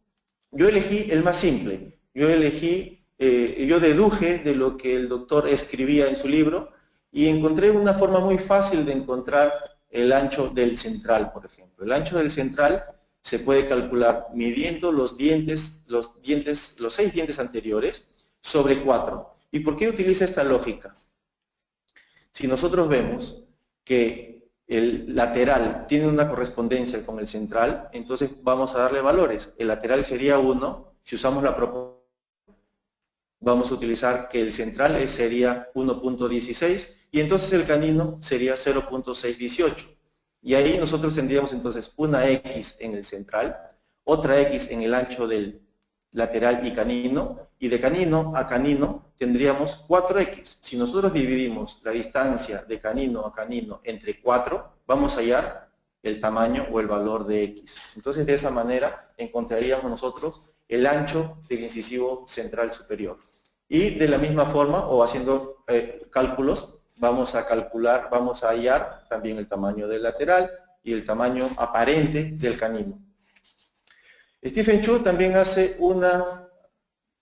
Yo elegí el más simple, yo deduje de lo que el doctor escribía en su libro y encontré una forma muy fácil de encontrar el ancho del central, por ejemplo. El ancho del central se puede calcular midiendo los 6 dientes anteriores sobre 4. ¿Y por qué utiliza esta lógica? Si nosotros vemos que el lateral tiene una correspondencia con el central, entonces vamos a darle valores. El lateral sería 1, si usamos la proporción, vamos a utilizar que el central sería 1.16 y entonces el canino sería 0.618. Y ahí nosotros tendríamos entonces una X en el central, otra X en el ancho del lateral y canino, y de canino a canino tendríamos 4X. Si nosotros dividimos la distancia de canino a canino entre 4, vamos a hallar el tamaño o el valor de X. Entonces de esa manera encontraríamos nosotros el ancho del incisivo central superior. Y de la misma forma, o haciendo cálculos, vamos a hallar también el tamaño del lateral y el tamaño aparente del canino. Stephen Chu también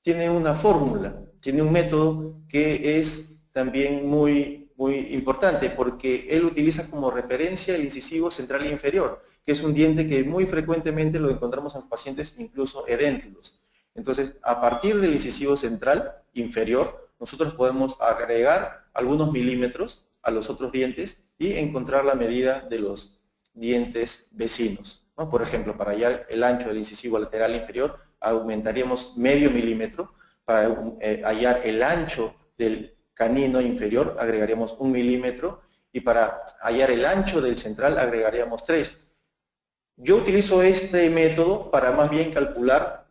tiene una fórmula, tiene un método que es también muy importante porque él utiliza como referencia el incisivo central e inferior, que es un diente que muy frecuentemente lo encontramos en pacientes incluso edéntulos. Entonces, a partir del incisivo central inferior, nosotros podemos agregar algunos milímetros a los otros dientes y encontrar la medida de los dientes vecinos, ¿no? Por ejemplo, para hallar el ancho del incisivo lateral inferior, aumentaríamos medio milímetro. Para hallar el ancho del canino inferior, agregaríamos 1 milímetro. Y para hallar el ancho del central, agregaríamos 3. Yo utilizo este método para más bien calcular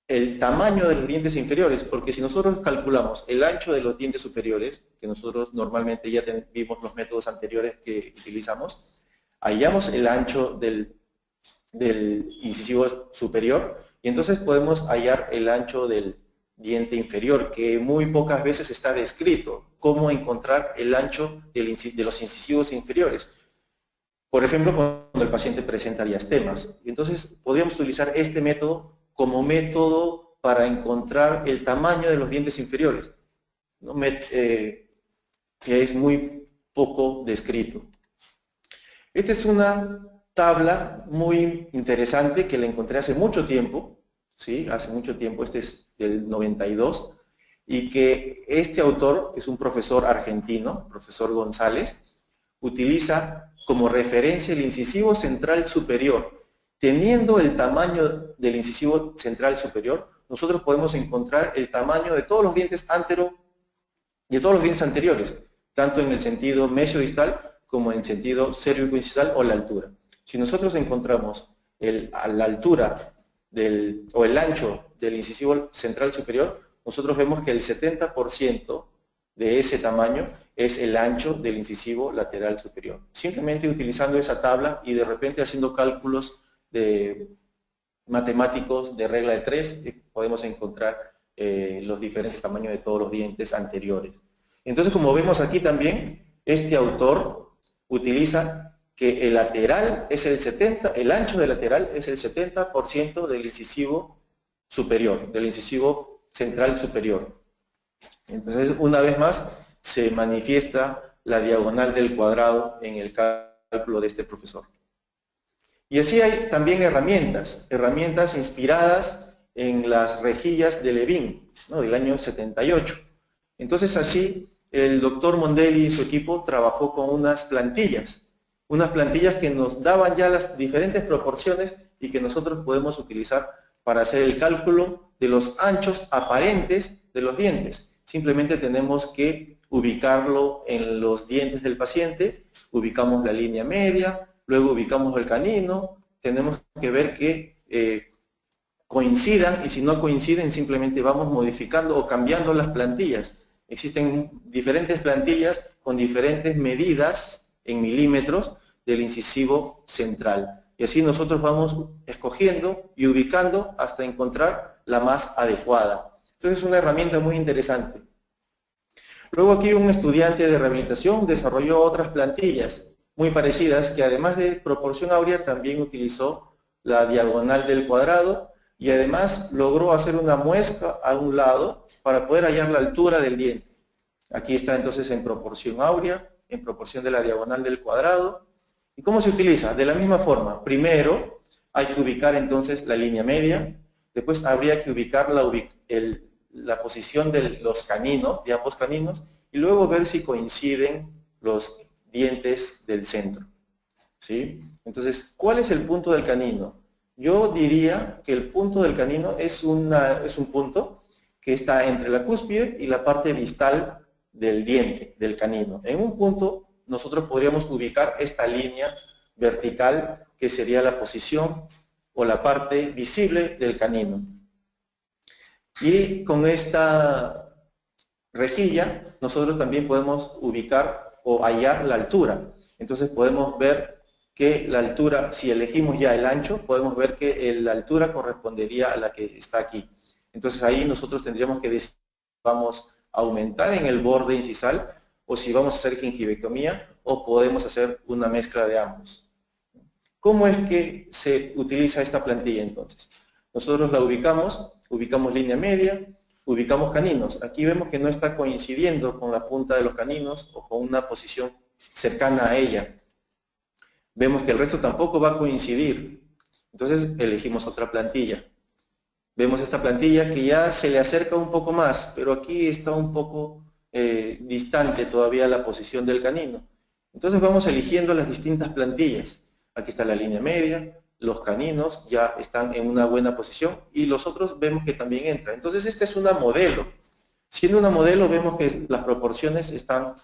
el tamaño de los dientes inferiores, porque si nosotros calculamos el ancho de los dientes superiores, que nosotros normalmente ya vimos los métodos anteriores que utilizamos, hallamos el ancho del incisivo superior y entonces podemos hallar el ancho del diente inferior, que muy pocas veces está descrito, cómo encontrar el ancho de los incisivos inferiores. Por ejemplo, cuando el paciente presenta diastemas. Entonces podríamos utilizar este método como método para encontrar el tamaño de los dientes inferiores, ¿no? Que es muy poco descrito. Esta es una tabla muy interesante que la encontré hace mucho tiempo, ¿sí? Hace mucho tiempo, este es del 92, y que este autor, que es un profesor argentino, profesor González, utiliza como referencia el incisivo central superior. Teniendo el tamaño del incisivo central superior, nosotros podemos encontrar el tamaño de todos los dientes anteriores, tanto en el sentido mesiodistal como en el sentido cérvico-incisal o la altura. Si nosotros encontramos la altura o el ancho del incisivo central superior, nosotros vemos que el 70% de ese tamaño es el ancho del incisivo lateral superior. Simplemente utilizando esa tabla y de repente haciendo cálculos matemáticos de regla de 3, podemos encontrar los diferentes tamaños de todos los dientes anteriores. Entonces, como vemos aquí también, este autor utiliza que el lateral es el ancho del lateral es el 70% del incisivo superior, del incisivo central superior. Entonces, una vez más, se manifiesta la diagonal del cuadrado en el cálculo de este profesor. Y así hay también herramientas inspiradas en las rejillas de Levin, ¿no? Del año 78. Entonces así el doctor Mondelli y su equipo trabajó con unas plantillas que nos daban ya las diferentes proporciones y que nosotros podemos utilizar para hacer el cálculo de los anchos aparentes de los dientes. Simplemente tenemos que ubicarlo en los dientes del paciente, ubicamos la línea media, luego ubicamos el canino, tenemos que ver que coincidan y si no coinciden simplemente vamos modificando o cambiando las plantillas. Existen diferentes plantillas con diferentes medidas en milímetros del incisivo central. Y así nosotros vamos escogiendo y ubicando hasta encontrar la más adecuada. Entonces es una herramienta muy interesante. Luego aquí un estudiante de rehabilitación desarrolló otras plantillas muy parecidas que además de proporción áurea también utilizó la diagonal del cuadrado y además logró hacer una muesca a un lado para poder hallar la altura del diente. Aquí está entonces en proporción áurea, en proporción de la diagonal del cuadrado. ¿Y cómo se utiliza? De la misma forma, primero hay que ubicar entonces la línea media, después habría que ubicar la posición de los caninos, de ambos caninos, y luego ver si coinciden los dientes del centro. ¿sí? Entonces, ¿cuál es el punto del canino? Yo diría que el punto del canino es un punto que está entre la cúspide y la parte distal del diente, del canino. En un punto nosotros podríamos ubicar esta línea vertical que sería la posición o la parte visible del canino. Y con esta rejilla nosotros también podemos ubicar o hallar la altura. Entonces podemos ver que la altura, si elegimos ya el ancho, podemos ver que la altura correspondería a la que está aquí. Entonces ahí nosotros tendríamos que decidir si vamos a aumentar en el borde incisal o si vamos a hacer gingivectomía o podemos hacer una mezcla de ambos. ¿Cómo es que se utiliza esta plantilla entonces? Nosotros la ubicamos línea media, ubicamos caninos. Aquí vemos que no está coincidiendo con la punta de los caninos o con una posición cercana a ella. Vemos que el resto tampoco va a coincidir. Entonces elegimos otra plantilla. Vemos esta plantilla que ya se le acerca un poco más, pero aquí está un poco distante todavía la posición del canino. Entonces vamos eligiendo las distintas plantillas. Aquí está la línea media, los caninos ya están en una buena posición y los otros vemos que también entran. Entonces esta es una modelo. Siendo una modelo vemos que las proporciones están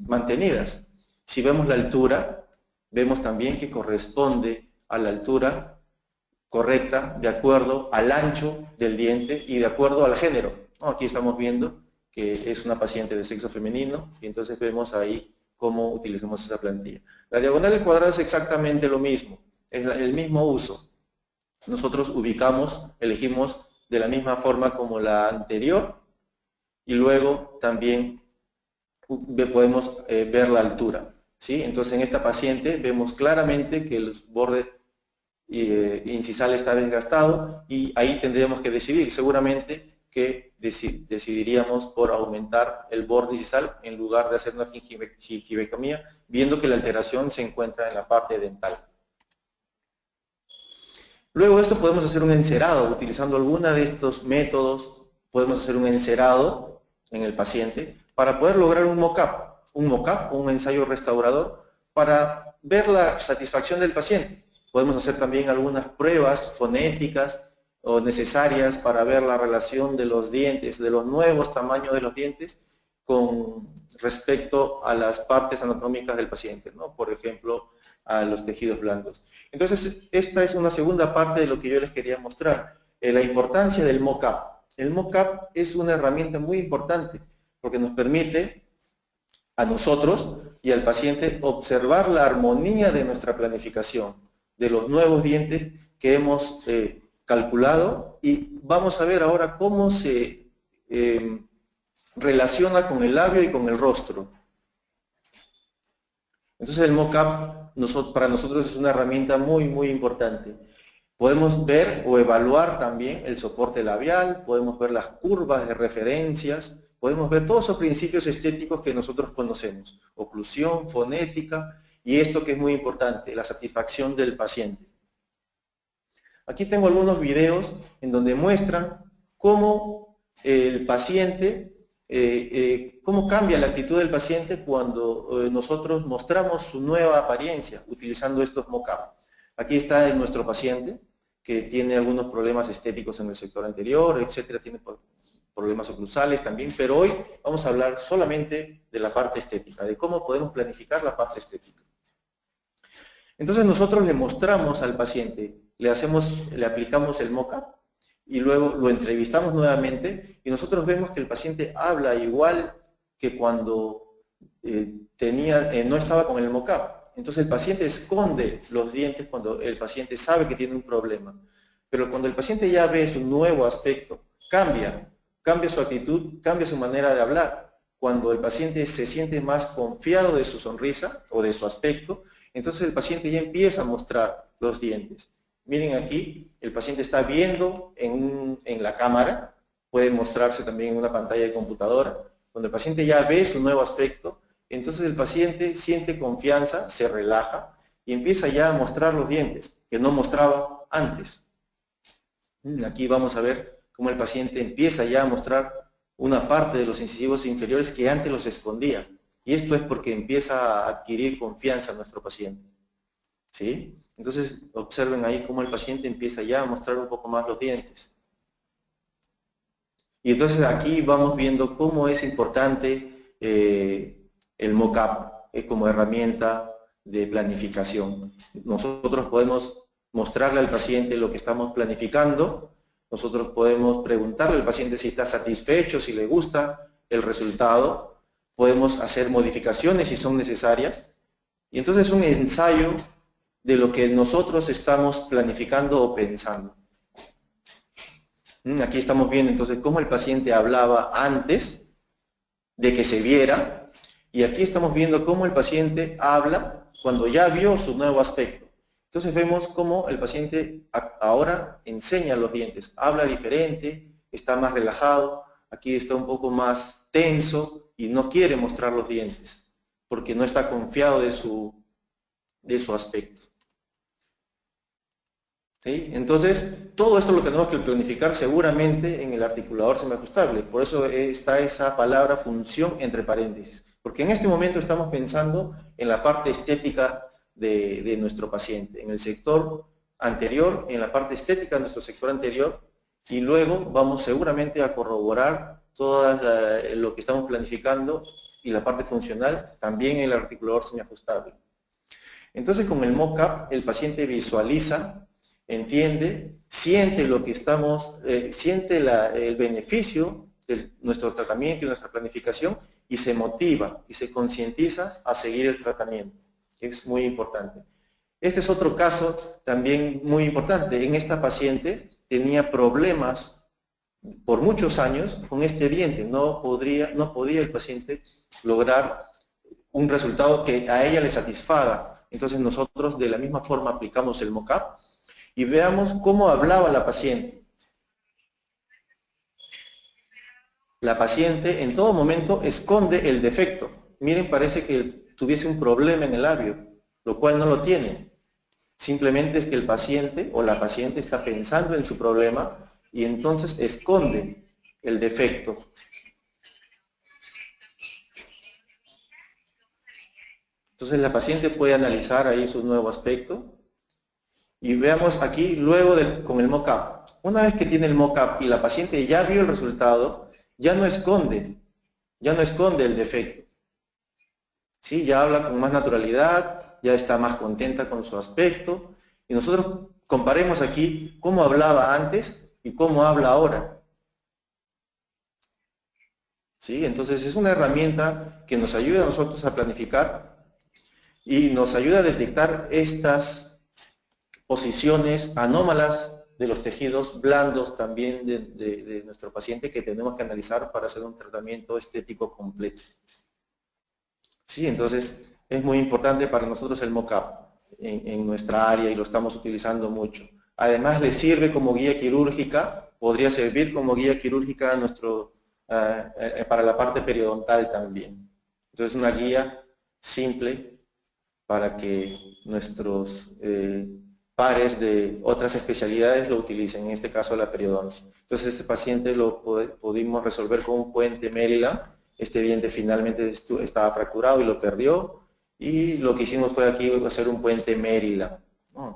mantenidas. Si vemos la altura, vemos también que corresponde a la altura correcta de acuerdo al ancho del diente y de acuerdo al género. Aquí estamos viendo que es una paciente de sexo femenino y entonces vemos ahí cómo utilizamos esa plantilla. La diagonal del cuadrado es exactamente lo mismo, es el mismo uso. Nosotros ubicamos, elegimos de la misma forma como la anterior y luego también podemos ver la altura, ¿sí? Entonces en esta paciente vemos claramente que el borde incisal está desgastado y ahí tendríamos que decidir, seguramente que decidiríamos por aumentar el borde incisal en lugar de hacer una gingivectomía, viendo que la alteración se encuentra en la parte dental. Luego de esto podemos hacer un encerado, utilizando alguno de estos métodos, podemos hacer un encerado en el paciente para poder lograr un mock-up o un ensayo restaurador para ver la satisfacción del paciente. Podemos hacer también algunas pruebas fonéticas o necesarias para ver la relación de los dientes, de los nuevos tamaños de los dientes con respecto a las partes anatómicas del paciente, ¿no? Por ejemplo, a los tejidos blandos. Entonces, esta es una segunda parte de lo que yo les quería mostrar, la importancia del mock-up. El mock-up es una herramienta muy importante porque nos permite a nosotros y al paciente observar la armonía de nuestra planificación, de los nuevos dientes que hemos calculado y vamos a ver ahora cómo se relaciona con el labio y con el rostro. Entonces el mock-up para nosotros es una herramienta muy importante. Podemos ver o evaluar también el soporte labial, podemos ver las curvas de referencias, podemos ver todos esos principios estéticos que nosotros conocemos, oclusión, fonética y esto que es muy importante, la satisfacción del paciente. Aquí tengo algunos videos en donde muestran cómo el paciente, cómo cambia la actitud del paciente cuando nosotros mostramos su nueva apariencia utilizando estos mock-up. Aquí está nuestro paciente que tiene algunos problemas estéticos en el sector anterior, etcétera, tiene problemas oclusales también, pero hoy vamos a hablar solamente de la parte estética, de cómo podemos planificar la parte estética. Entonces nosotros le mostramos al paciente, le aplicamos el mock-up y luego lo entrevistamos nuevamente y nosotros vemos que el paciente habla igual que cuando no estaba con el mock-up. Entonces el paciente esconde los dientes cuando el paciente sabe que tiene un problema. Pero cuando el paciente ya ve su nuevo aspecto, cambia su actitud, cambia su manera de hablar. Cuando el paciente se siente más confiado de su sonrisa o de su aspecto, entonces el paciente ya empieza a mostrar los dientes. Miren aquí, el paciente está viendo en la cámara, puede mostrarse también en una pantalla de computadora. Cuando el paciente ya ve su nuevo aspecto, entonces el paciente siente confianza, se relaja y empieza ya a mostrar los dientes, que no mostraba antes. Aquí vamos a ver cómo el paciente empieza ya a mostrar una parte de los incisivos inferiores que antes los escondía. Y esto es porque empieza a adquirir confianza nuestro paciente. ¿Sí? Entonces, observen ahí cómo el paciente empieza ya a mostrar un poco más los dientes. Y entonces aquí vamos viendo cómo es importante el mock-up como herramienta de planificación. Nosotros podemos mostrarle al paciente lo que estamos planificando, nosotros podemos preguntarle al paciente si está satisfecho, si le gusta el resultado, podemos hacer modificaciones si son necesarias, y entonces es un ensayo de lo que nosotros estamos planificando o pensando. Aquí estamos viendo entonces cómo el paciente hablaba antes de que se viera, y aquí estamos viendo cómo el paciente habla cuando ya vio su nuevo aspecto. Entonces vemos cómo el paciente ahora enseña los dientes, habla diferente, está más relajado, aquí está un poco más tenso y no quiere mostrar los dientes, porque no está confiado de su aspecto. ¿Sí? Entonces, todo esto lo tenemos que planificar seguramente en el articulador semiajustable. Por eso está esa palabra función entre paréntesis. Porque en este momento estamos pensando en la parte estética de nuestro paciente, en el sector anterior, en la parte estética de nuestro sector anterior, y luego vamos seguramente a corroborar todo lo que estamos planificando y la parte funcional también en el articulador semiajustable. Entonces, con el mock-up, el paciente visualiza, entiende, siente lo que estamos, siente el beneficio de nuestro tratamiento y nuestra planificación y se motiva y se concientiza a seguir el tratamiento. Es muy importante. Este es otro caso también muy importante. En esta paciente tenía problemas por muchos años con este diente. No podía el paciente lograr un resultado que a ella le satisfaga. Entonces nosotros de la misma forma aplicamos el mock-up y veamos cómo hablaba la paciente. La paciente en todo momento esconde el defecto. Miren, parece que tuviese un problema en el labio, lo cual no lo tiene. Simplemente es que el paciente o la paciente está pensando en su problema y entonces esconde el defecto. Entonces la paciente puede analizar ahí su nuevo aspecto. Y veamos aquí, luego con el mock-up. Una vez que tiene el mock-up y la paciente ya vio el resultado, ya no esconde el defecto. ¿Sí? Ya habla con más naturalidad, ya está más contenta con su aspecto. Y nosotros comparemos aquí cómo hablaba antes y cómo habla ahora. ¿Sí? Entonces es una herramienta que nos ayuda a nosotros a planificar y nos ayuda a detectar estas posiciones anómalas de los tejidos blandos también de nuestro paciente que tenemos que analizar para hacer un tratamiento estético completo. Sí, entonces es muy importante para nosotros el mock-up en nuestra área y lo estamos utilizando mucho. Además le sirve como guía quirúrgica, podría servir como guía quirúrgica para la parte periodontal también. Entonces una guía simple para que nuestros pares de otras especialidades lo utilicen, en este caso la periodoncia. Entonces este paciente lo pudimos resolver con un puente Maryland. Este diente finalmente estaba fracturado y lo perdió, y lo que hicimos fue aquí hacer un puente Maryland.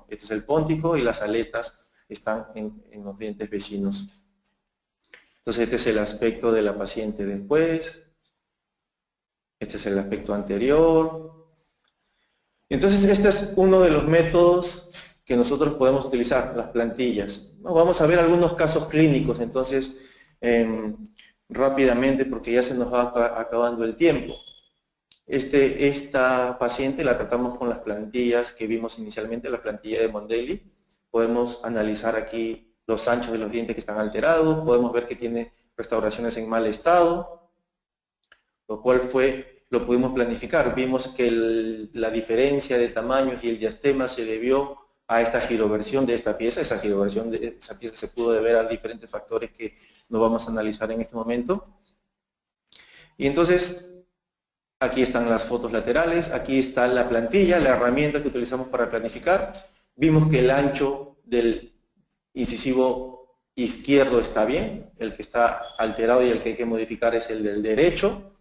Este es el póntico y las aletas están en los dientes vecinos. Entonces este es el aspecto de la paciente después, este es el aspecto anterior. Entonces este es uno de los métodos que nosotros podemos utilizar, las plantillas. Vamos a ver algunos casos clínicos, entonces, rápidamente, porque ya se nos va acabando el tiempo. Esta paciente la tratamos con las plantillas que vimos inicialmente, la plantilla de Mondelli. Podemos analizar aquí los anchos de los dientes que están alterados, podemos ver que tiene restauraciones en mal estado, lo cual lo pudimos planificar. Vimos que la diferencia de tamaños y el diastema se debió a esta giroversión de esta pieza. Esa giroversión de esa pieza se pudo deber a diferentes factores que no vamos a analizar en este momento. Y entonces, aquí están las fotos laterales, aquí está la plantilla, la herramienta que utilizamos para planificar. Vimos que el ancho del incisivo izquierdo está bien, el que está alterado y el que hay que modificar es el del derecho.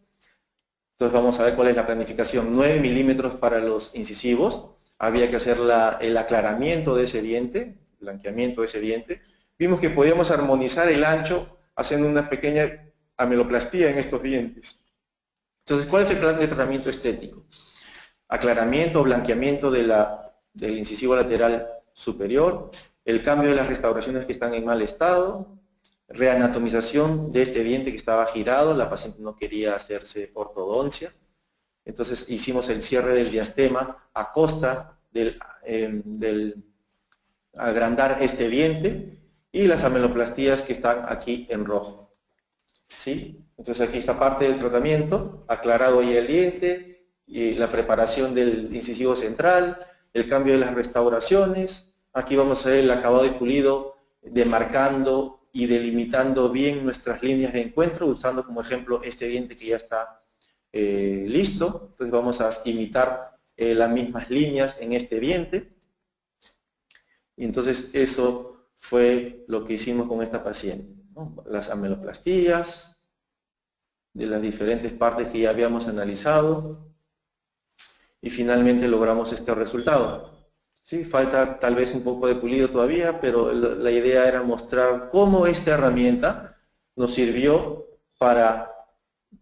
Entonces vamos a ver cuál es la planificación. 9 milímetros para los incisivos. Había que hacer el aclaramiento de ese diente, blanqueamiento de ese diente. Vimos que podíamos armonizar el ancho haciendo una pequeña ameloplastía en estos dientes. Entonces, ¿cuál es el plan de tratamiento estético? Aclaramiento o blanqueamiento del incisivo lateral superior, el cambio de las restauraciones que están en mal estado, reanatomización de este diente que estaba girado, la paciente no quería hacerse ortodoncia, entonces hicimos el cierre del diastema a costa del agrandar este diente y las ameloplastías que están aquí en rojo. ¿Sí? Entonces aquí está parte del tratamiento, aclarado ya el diente, y la preparación del incisivo central, el cambio de las restauraciones. Aquí vamos a ver el acabado y pulido, demarcando y delimitando bien nuestras líneas de encuentro, usando como ejemplo este diente que ya está listo. Entonces vamos a imitar las mismas líneas en este diente. Y entonces eso fue lo que hicimos con esta paciente, ¿no? Las ameloplastías de las diferentes partes que ya habíamos analizado y finalmente logramos este resultado. ¿Sí? Falta tal vez un poco de pulido todavía, pero la idea era mostrar cómo esta herramienta nos sirvió para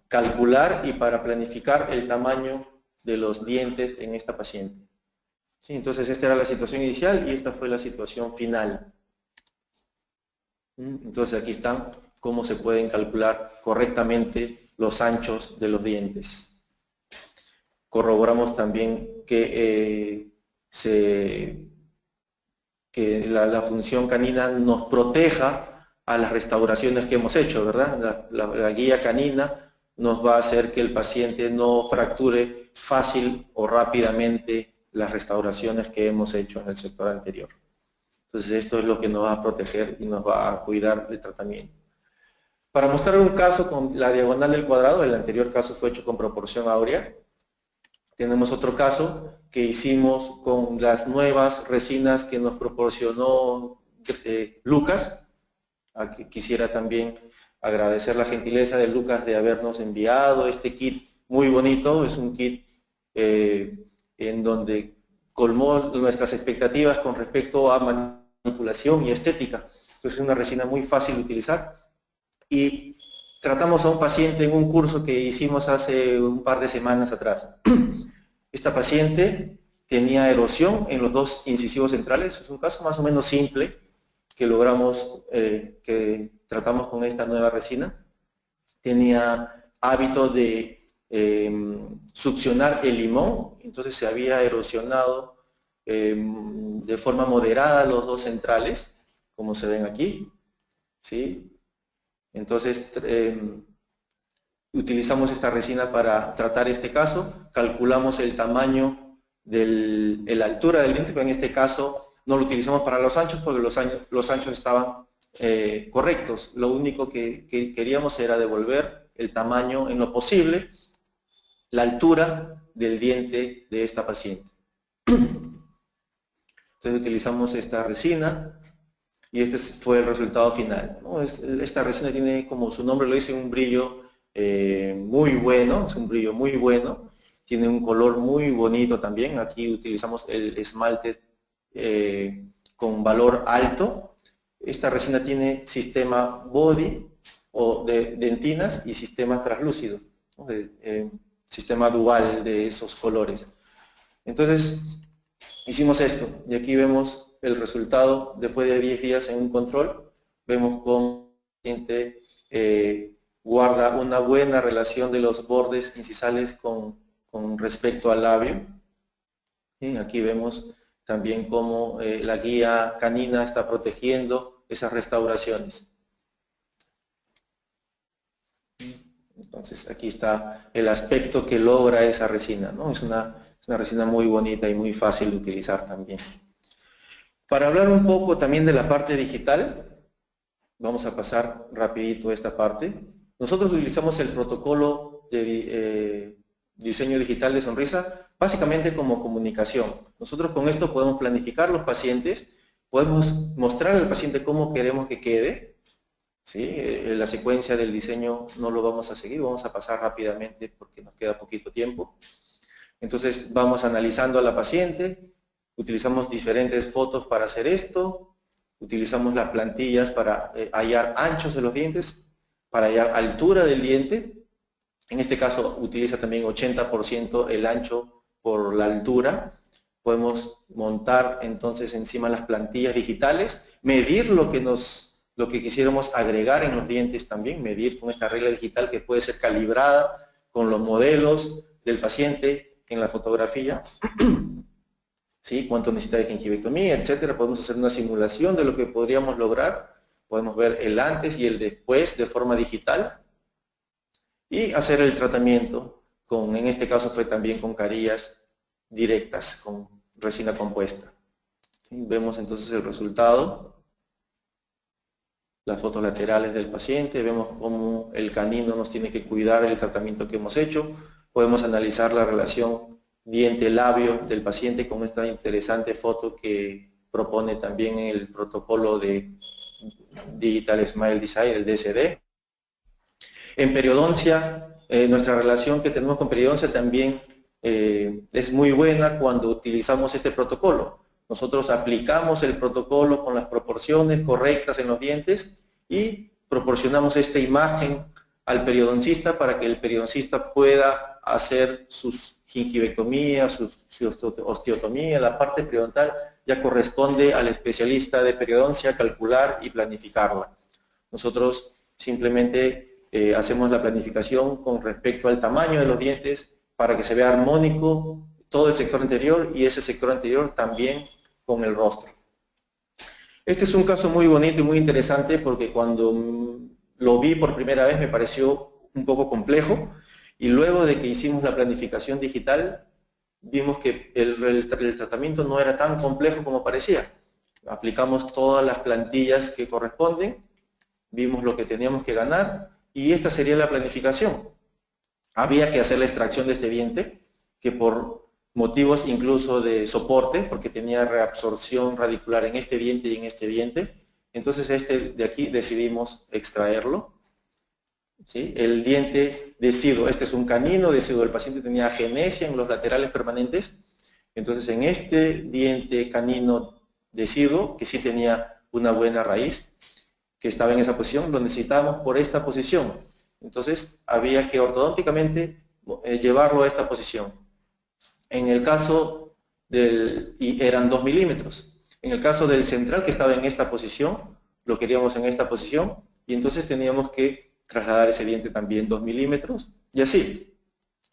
calcular y para planificar el tamaño de los dientes en esta paciente. ¿Sí? Entonces esta era la situación inicial y esta fue la situación final. Entonces aquí están cómo se pueden calcular correctamente los anchos de los dientes. Corroboramos también que la función canina nos proteja a las restauraciones que hemos hecho, ¿verdad? La guía canina nos va a hacer que el paciente no fracture fácil o rápidamente las restauraciones que hemos hecho en el sector anterior. Entonces esto es lo que nos va a proteger y nos va a cuidar del tratamiento. Para mostrar un caso con la diagonal del cuadrado, el anterior caso fue hecho con proporción áurea. Tenemos otro caso que hicimos con las nuevas resinas que nos proporcionó Lucas. Aquí quisiera también agradecer la gentileza de Lucas de habernos enviado este kit muy bonito. Es un kit en donde colmó nuestras expectativas con respecto a manipulación y estética. Entonces es una resina muy fácil de utilizar. Y tratamos a un paciente en un curso que hicimos hace un par de semanas atrás. Esta paciente tenía erosión en los dos incisivos centrales. Es un caso más o menos simple que logramos, que tratamos con esta nueva resina. Tenía hábito de succionar el limón, entonces se había erosionado de forma moderada los dos centrales, como se ven aquí, ¿sí? Entonces utilizamos esta resina para tratar este caso, calculamos el tamaño de la altura del diente, pero en este caso no lo utilizamos para los anchos porque los anchos estaban correctos. Lo único que queríamos era devolver el tamaño en lo posible, la altura del diente de esta paciente. Entonces utilizamos esta resina y este fue el resultado final, ¿no? Esta resina tiene, como su nombre lo dice, un brillo muy bueno, es un brillo muy bueno, tiene un color muy bonito también. Aquí utilizamos el esmalte con valor alto. Esta resina tiene sistema body o de dentinas y sistema translúcido, ¿no? Sistema dual de esos colores. Entonces hicimos esto y aquí vemos el resultado después de 10 días en un control. Vemos cómo el paciente guarda una buena relación de los bordes incisales con respecto al labio. Y aquí vemos también cómo la guía canina está protegiendo esas restauraciones. Entonces aquí está el aspecto que logra esa resina, ¿no? Es una resina muy bonita y muy fácil de utilizar también. Para hablar un poco también de la parte digital, vamos a pasar rapidito esta parte. Nosotros utilizamos el protocolo de diseño digital de sonrisa básicamente como comunicación. Nosotros con esto podemos planificar los pacientes, podemos mostrar al paciente cómo queremos que quede, ¿sí? La secuencia del diseño no lo vamos a seguir, vamos a pasar rápidamente porque nos queda poquito tiempo. Entonces vamos analizando a la paciente, utilizamos diferentes fotos para hacer esto, utilizamos las plantillas para hallar anchos de los dientes, para hallar altura del diente. En este caso utiliza también 80% el ancho por la altura. Podemos montar entonces encima las plantillas digitales, medir lo que quisiéramos agregar en los dientes también, medir con esta regla digital que puede ser calibrada con los modelos del paciente en la fotografía. ¿Sí? Cuánto necesita de gingivectomía, etcétera. Podemos hacer una simulación de lo que podríamos lograr. Podemos ver el antes y el después de forma digital. Y hacer el tratamiento, en este caso fue también con carillas directas, con resina compuesta. ¿Sí? Vemos entonces el resultado. Las fotos laterales del paciente, vemos cómo el canino nos tiene que cuidar del tratamiento que hemos hecho. Podemos analizar la relación diente-labio del paciente con esta interesante foto que propone también el protocolo de Digital Smile Design, el DSD. En periodoncia, nuestra relación que tenemos con periodoncia también es muy buena cuando utilizamos este protocolo. Nosotros aplicamos el protocolo con las proporciones correctas en los dientes y proporcionamos esta imagen al periodoncista para que el periodoncista pueda hacer sus gingivectomías, su osteotomía. La parte periodontal ya corresponde al especialista de periodoncia calcular y planificarla. Nosotros simplemente hacemos la planificación con respecto al tamaño de los dientes para que se vea armónico todo el sector anterior y ese sector anterior también con el rostro. Este es un caso muy bonito y muy interesante porque cuando lo vi por primera vez me pareció un poco complejo y luego de que hicimos la planificación digital vimos que el tratamiento no era tan complejo como parecía. Aplicamos todas las plantillas que corresponden, vimos lo que teníamos que ganar y esta sería la planificación. Había que hacer la extracción de este diente que por motivos incluso de soporte, porque tenía reabsorción radicular en este diente y en este diente. Entonces este de aquí decidimos extraerlo. ¿Sí? El diente deciduo, este es un canino deciduo, el paciente tenía agenesia en los laterales permanentes. Entonces en este diente canino deciduo, que sí tenía una buena raíz, que estaba en esa posición, lo necesitábamos por esta posición. Entonces había que ortodónticamente llevarlo a esta posición. En el caso y eran 2 milímetros. En el caso del central que estaba en esta posición, lo queríamos en esta posición y entonces teníamos que trasladar ese diente también 2 milímetros y así.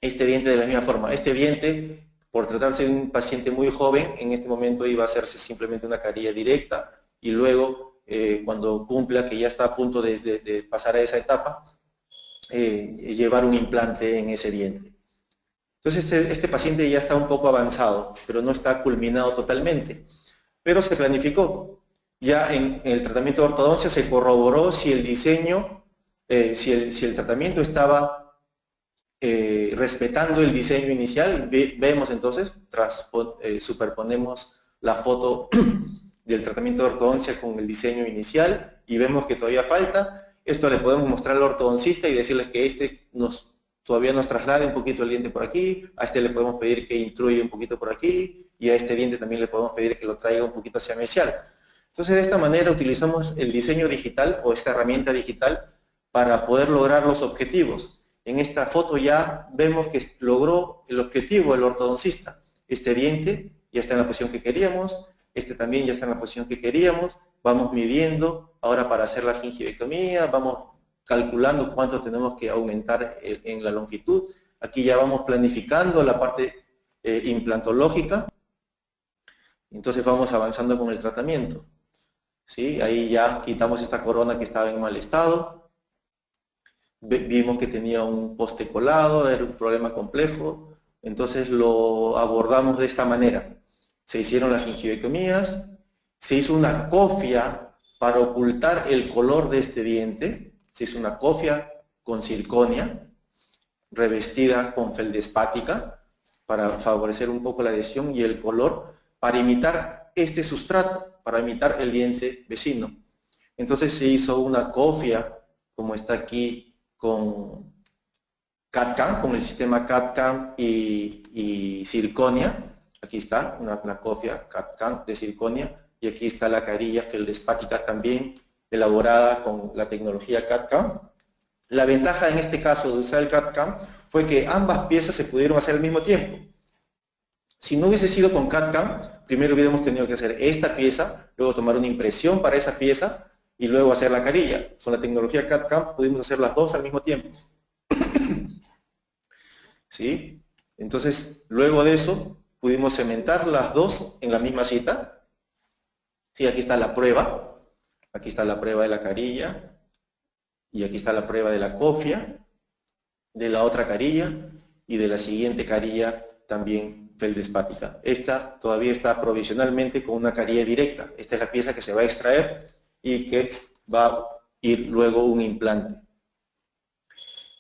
Este diente de la misma forma. Este diente, por tratarse de un paciente muy joven, en este momento iba a hacerse simplemente una carilla directa y luego cuando cumpla, que ya está a punto de pasar a esa etapa, llevar un implante en ese diente. Entonces este paciente ya está un poco avanzado, pero no está culminado totalmente. Pero se planificó. Ya en el tratamiento de ortodoncia se corroboró si el diseño, si el tratamiento estaba respetando el diseño inicial. Vemos entonces, superponemos la foto del tratamiento de ortodoncia con el diseño inicial y vemos que todavía falta. Esto le podemos mostrar al ortodoncista y decirles que todavía nos traslade un poquito el diente por aquí, a este le podemos pedir que intruye un poquito por aquí y a este diente también le podemos pedir que lo traiga un poquito hacia mesial. Entonces de esta manera utilizamos el diseño digital o esta herramienta digital para poder lograr los objetivos. En esta foto ya vemos que logró el objetivo el ortodoncista. Este diente ya está en la posición que queríamos, este también ya está en la posición que queríamos, vamos midiendo ahora para hacer la gingivectomía, vamos calculando cuánto tenemos que aumentar en la longitud. Aquí ya vamos planificando la parte implantológica. Entonces vamos avanzando con el tratamiento. ¿Sí? Ahí ya quitamos esta corona que estaba en mal estado. Vimos que tenía un poste colado, era un problema complejo. Entonces lo abordamos de esta manera. Se hicieron las gingivectomías, se hizo una cofia para ocultar el color de este diente. Se hizo una cofia con circonia, revestida con feldespática, para favorecer un poco la adhesión y el color, para imitar este sustrato, para imitar el diente vecino. Entonces se hizo una cofia, como está aquí, con CAD/CAM, con el sistema CAD/CAM y zirconia. Aquí está una cofia CAD/CAM de zirconia, y aquí está la carilla feldespática también elaborada con la tecnología CAD/CAM. La ventaja en este caso de usar el CAD/CAM fue que ambas piezas se pudieron hacer al mismo tiempo. Si no hubiese sido con CAD/CAM, primero hubiéramos tenido que hacer esta pieza, luego tomar una impresión para esa pieza y luego hacer la carilla. Con la tecnología CAD/CAM pudimos hacer las dos al mismo tiempo. ¿Sí? Entonces, luego de eso, pudimos cementar las dos en la misma cita. Sí, aquí está la prueba. Aquí está la prueba de la carilla. Y aquí está la prueba de la cofia, de la otra carilla y de la siguiente carilla también feldespática. Esta todavía está provisionalmente con una carilla directa. Esta es la pieza que se va a extraer y que va a ir luego un implante.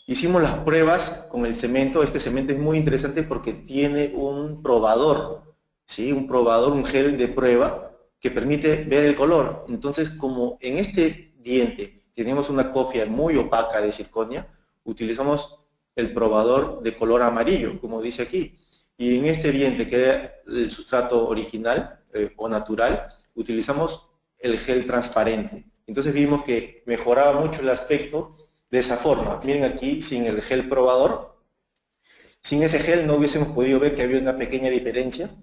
Hicimos las pruebas con el cemento. Este cemento es muy interesante porque tiene un probador, ¿sí? Un probador, un gel de prueba que permite ver el color. Entonces, como en este diente tenemos una cofia muy opaca de zirconia, utilizamos el probador de color amarillo, como dice aquí. Y en este diente, que era el sustrato original o natural, utilizamos el gel transparente. Entonces vimos que mejoraba mucho el aspecto de esa forma. Miren aquí, sin el gel probador, sin ese gel no hubiésemos podido ver que había una pequeña diferencia.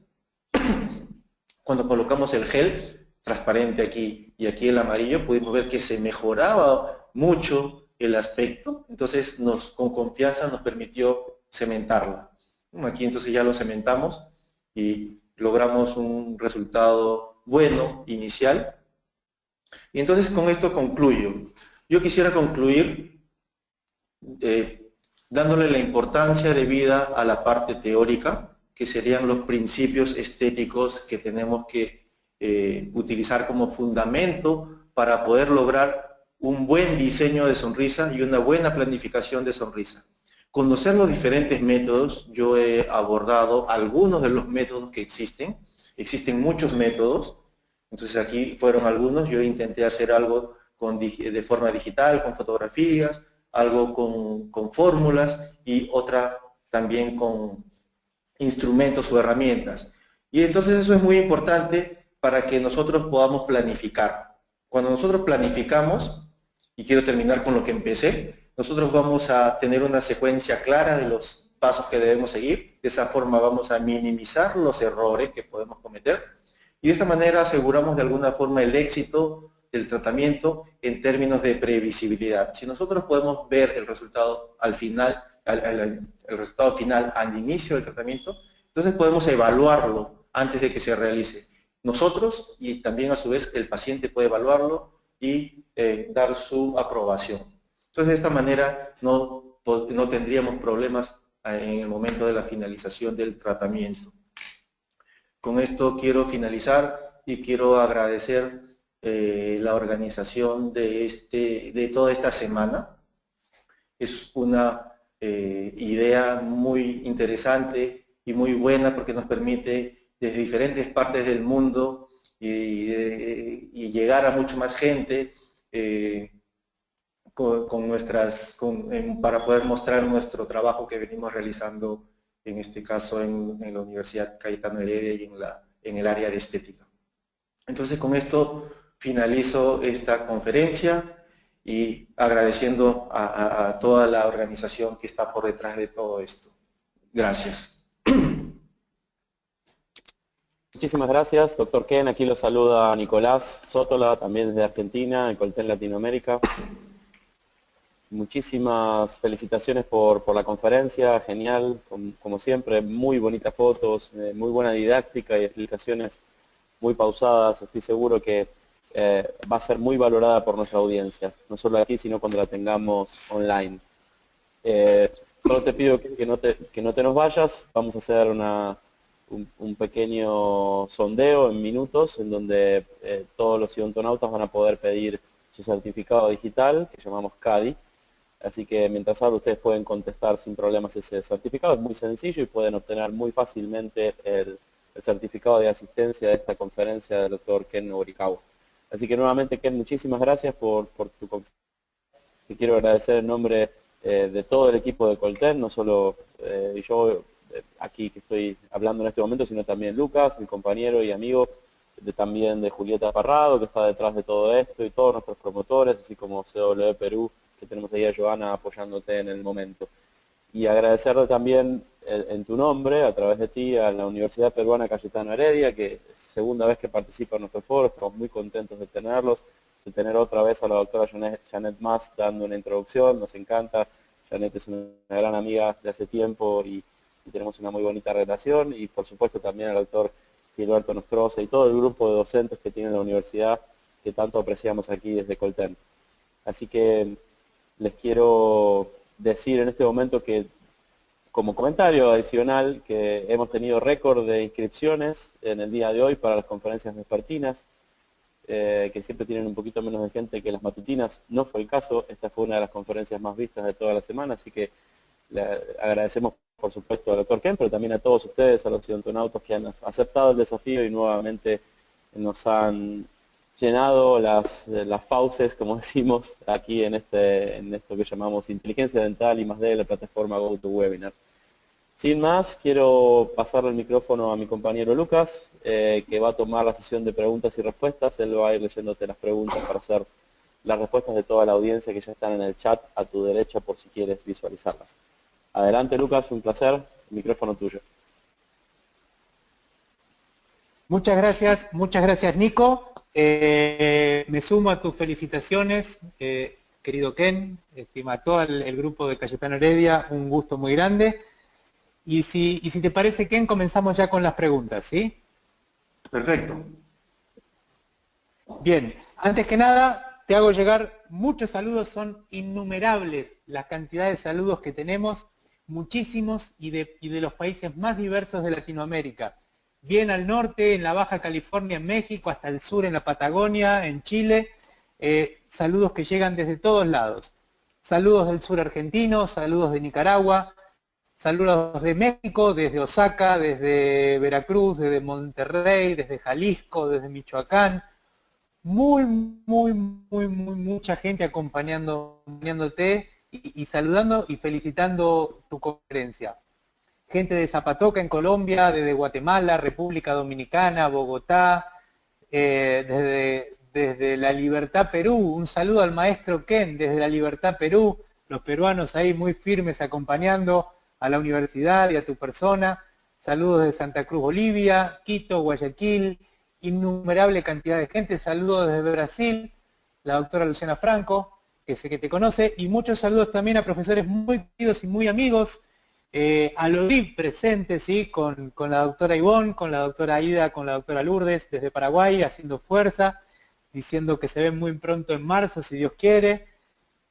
Cuando colocamos el gel transparente aquí y aquí el amarillo, pudimos ver que se mejoraba mucho el aspecto. Entonces con confianza nos permitió cementarla. Aquí entonces ya lo cementamos y logramos un resultado bueno, inicial. Y entonces con esto concluyo. Yo quisiera concluir dándole la importancia debida a la parte teórica, que serían los principios estéticos que tenemos que utilizar como fundamento para poder lograr un buen diseño de sonrisa y una buena planificación de sonrisa. Conocer los diferentes métodos. Yo he abordado algunos de los métodos que existen. Existen muchos métodos. Entonces aquí fueron algunos. Yo intenté hacer algo de forma digital, con fotografías, algo con fórmulas y otra también con instrumentos o herramientas. Y entonces eso es muy importante para que nosotros podamos planificar. Cuando nosotros planificamos, y quiero terminar con lo que empecé, nosotros vamos a tener una secuencia clara de los pasos que debemos seguir. De esa forma vamos a minimizar los errores que podemos cometer y de esta manera aseguramos de alguna forma el éxito del tratamiento en términos de previsibilidad. Si nosotros podemos ver el resultado al final, el resultado final al inicio del tratamiento, entonces podemos evaluarlo antes de que se realice. Nosotros y también a su vez el paciente puede evaluarlo y dar su aprobación. Entonces de esta manera no tendríamos problemas en el momento de la finalización del tratamiento. Con esto quiero finalizar y quiero agradecer la organización de toda esta semana. Es una idea muy interesante y muy buena porque nos permite desde diferentes partes del mundo y llegar a mucho más gente para poder mostrar nuestro trabajo que venimos realizando, en este caso en la Universidad Cayetano Heredia y en el área de estética. Entonces con esto finalizo esta conferencia y agradeciendo a toda la organización que está por detrás de todo esto. Gracias. Muchísimas gracias, doctor Ken. Aquí lo saluda Nicolás Sótola, también desde Argentina, en Colten Latinoamérica. Muchísimas felicitaciones por la conferencia, genial, como siempre, muy bonitas fotos, muy buena didáctica y explicaciones muy pausadas. Estoy seguro que va a ser muy valorada por nuestra audiencia, no solo aquí, sino cuando la tengamos online. Solo te pido que no te nos vayas. Vamos a hacer un pequeño sondeo en minutos en donde todos los odontonautas van a poder pedir su certificado digital, que llamamos CADI. Así que mientras hablo ustedes pueden contestar sin problemas ese certificado. Es muy sencillo y pueden obtener muy fácilmente el certificado de asistencia de esta conferencia del doctor Ken Norikawa. Así que nuevamente, Ken, muchísimas gracias por tu confianza. Te quiero agradecer en nombre de todo el equipo de Colten, no solo yo aquí que estoy hablando en este momento, sino también Lucas, mi compañero y amigo, también de Julieta Parrado, que está detrás de todo esto, y todos nuestros promotores, así como CW Perú, que tenemos ahí a Joana apoyándote en el momento. Y agradecerle también en tu nombre, a través de ti, a la Universidad Peruana Cayetano Heredia, que es segunda vez que participa en nuestro foro, estamos muy contentos de tenerlos, de tener otra vez a la doctora Janet Mas dando una introducción, nos encanta. Janet es una gran amiga de hace tiempo y tenemos una muy bonita relación, y por supuesto también al doctor Gilberto Nostroza y todo el grupo de docentes que tiene la universidad, que tanto apreciamos aquí desde Colten. Así que les quiero decir en este momento que, como comentario adicional, que hemos tenido récord de inscripciones en el día de hoy para las conferencias vespertinas, que siempre tienen un poquito menos de gente que las matutinas. No fue el caso, esta fue una de las conferencias más vistas de toda la semana, así que le agradecemos por supuesto al doctor Ken, pero también a todos ustedes, a los odontonautas que han aceptado el desafío y nuevamente nos han llenado las fauces, como decimos, aquí en esto que llamamos inteligencia dental y más de la plataforma GoToWebinar. Sin más, quiero pasarle el micrófono a mi compañero Lucas, que va a tomar la sesión de preguntas y respuestas. Él va a ir leyéndote las preguntas para hacer las respuestas de toda la audiencia que ya están en el chat a tu derecha por si quieres visualizarlas. Adelante, Lucas, un placer. El micrófono tuyo. Muchas gracias Nico. Me sumo a tus felicitaciones, querido Ken, estima a todo el grupo de Cayetano Heredia, un gusto muy grande. Y si te parece, Ken, comenzamos ya con las preguntas, ¿sí? Perfecto. Bien, antes que nada, te hago llegar muchos saludos, son innumerables la cantidad de saludos que tenemos, muchísimos, y de los países más diversos de Latinoamérica. Bien al norte, en la Baja California, en México, hasta el sur, en la Patagonia, en Chile, saludos que llegan desde todos lados. Saludos del sur argentino, saludos de Nicaragua, saludos de México, desde Osaka, desde Veracruz, desde Monterrey, desde Jalisco, desde Michoacán. Mucha gente acompañándote y saludando y felicitando tu conferencia. Gente de Zapatoca en Colombia, desde Guatemala, República Dominicana, Bogotá, desde La Libertad, Perú. Un saludo al maestro Ken desde La Libertad, Perú. Los peruanos ahí muy firmes acompañando a la universidad y a tu persona. Saludos de Santa Cruz, Bolivia, Quito, Guayaquil, innumerable cantidad de gente. Saludos desde Brasil, la doctora Luciana Franco, que sé que te conoce, y muchos saludos también a profesores muy queridos y muy amigos, a Lodip presente, ¿sí? con la doctora Ivonne, con la doctora Aida, con la doctora Lourdes, desde Paraguay, haciendo fuerza, diciendo que se ven muy pronto en marzo, si Dios quiere.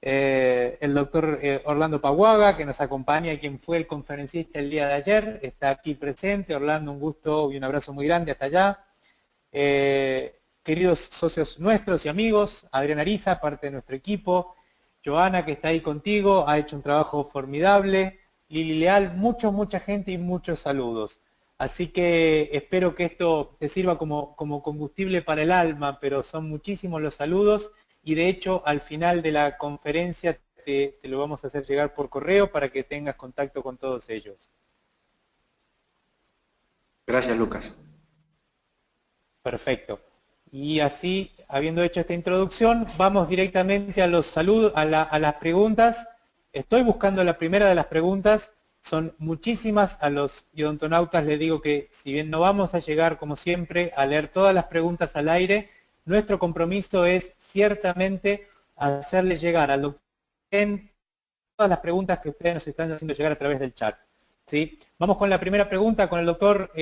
El doctor Orlando Paguaga, que nos acompaña, quien fue el conferencista el día de ayer, está aquí presente. Orlando, un gusto y un abrazo muy grande hasta allá. Queridos socios nuestros y amigos, Adrián Ariza, parte de nuestro equipo, Joana, que está ahí contigo, ha hecho un trabajo formidable, Lili Leal, mucha gente y muchos saludos. Así que espero que esto te sirva como combustible para el alma, pero son muchísimos los saludos. Y de hecho, al final de la conferencia te lo vamos a hacer llegar por correo para que tengas contacto con todos ellos. Gracias, Lucas. Perfecto. Y así, habiendo hecho esta introducción, vamos directamente a los saludos, a las preguntas. Estoy buscando la primera de las preguntas. Son muchísimas. A los odontonautas les digo que si bien no vamos a llegar, como siempre, a leer todas las preguntas al aire, nuestro compromiso es ciertamente hacerle llegar al doctor en todas las preguntas que ustedes nos están haciendo llegar a través del chat, ¿sí? Vamos con la primera pregunta con el doctor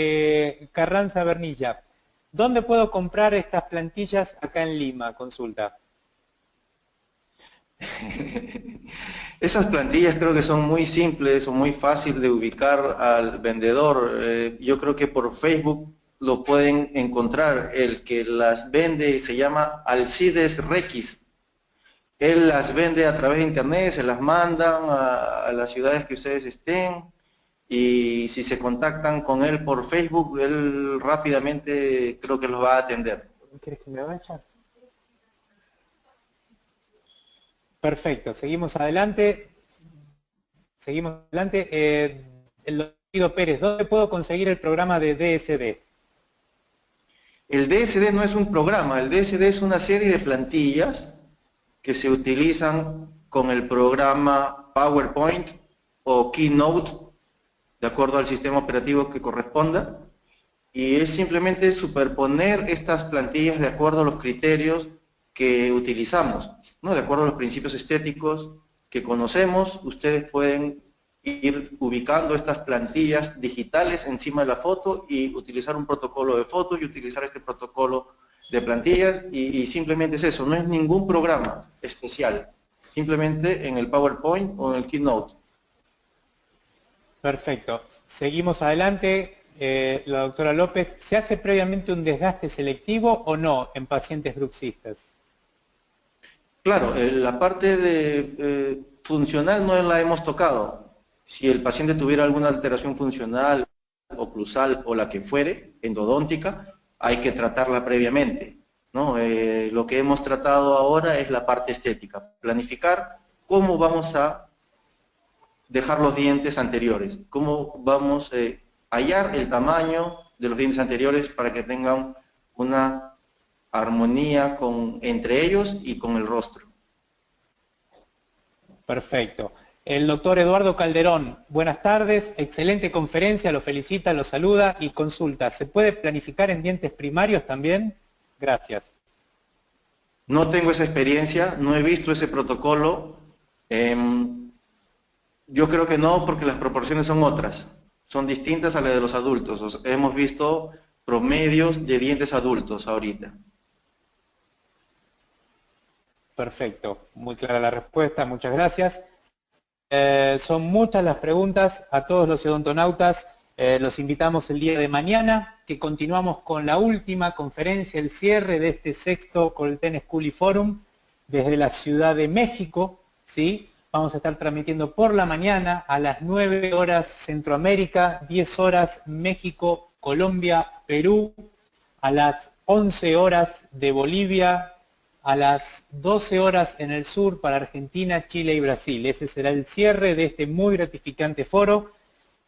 Carranza Bernilla. ¿Dónde puedo comprar estas plantillas acá en Lima? Consulta. Esas plantillas creo que son muy simples o muy fácil de ubicar al vendedor. Yo creo que por Facebook lo pueden encontrar. El que las vende se llama Alcides Requis. Él las vende a través de internet, se las mandan a las ciudades que ustedes estén, y si se contactan con él por Facebook, él rápidamente creo que los va a atender. ¿Quieres que me vaya? Perfecto, seguimos adelante. Seguimos adelante. El doctor Pérez, ¿dónde puedo conseguir el programa de DSD? El DSD no es un programa, el DSD es una serie de plantillas que se utilizan con el programa PowerPoint o Keynote, de acuerdo al sistema operativo que corresponda, y es simplemente superponer estas plantillas de acuerdo a los criterios que utilizamos, ¿no? De acuerdo a los principios estéticos que conocemos. Ustedes pueden ir ubicando estas plantillas digitales encima de la foto y utilizar un protocolo de fotos y utilizar este protocolo de plantillas y simplemente es eso, no es ningún programa especial, simplemente en el PowerPoint o en el Keynote. Perfecto, seguimos adelante. La doctora López, ¿se hace previamente un desgaste selectivo o no en pacientes bruxistas? Claro, la parte de funcional no la hemos tocado. Si el paciente tuviera alguna alteración funcional, oclusal o la que fuere, endodóntica, hay que tratarla previamente, ¿no? Lo que hemos tratado ahora es la parte estética, planificar cómo vamos a dejar los dientes anteriores, cómo vamos a hallar el tamaño de los dientes anteriores para que tengan una armonía entre ellos y con el rostro. Perfecto. El doctor Eduardo Calderón, buenas tardes, excelente conferencia, lo felicita, lo saluda y consulta. ¿Se puede planificar en dientes primarios también? Gracias. No tengo esa experiencia, no he visto ese protocolo. Yo creo que no, porque las proporciones son otras, son distintas a las de los adultos. O sea, hemos visto promedios de dientes adultos ahorita. Perfecto, muy clara la respuesta, muchas gracias. Son muchas las preguntas a todos los odontonautas. Los invitamos el día de mañana, que continuamos con la última conferencia, el cierre de este sexto Colten School Forum desde la Ciudad de México, ¿sí? Vamos a estar transmitiendo por la mañana a las 9 horas Centroamérica, 10 horas México, Colombia, Perú, a las 11 horas de Bolivia, a las 12 horas en el sur para Argentina, Chile y Brasil. Ese será el cierre de este muy gratificante foro.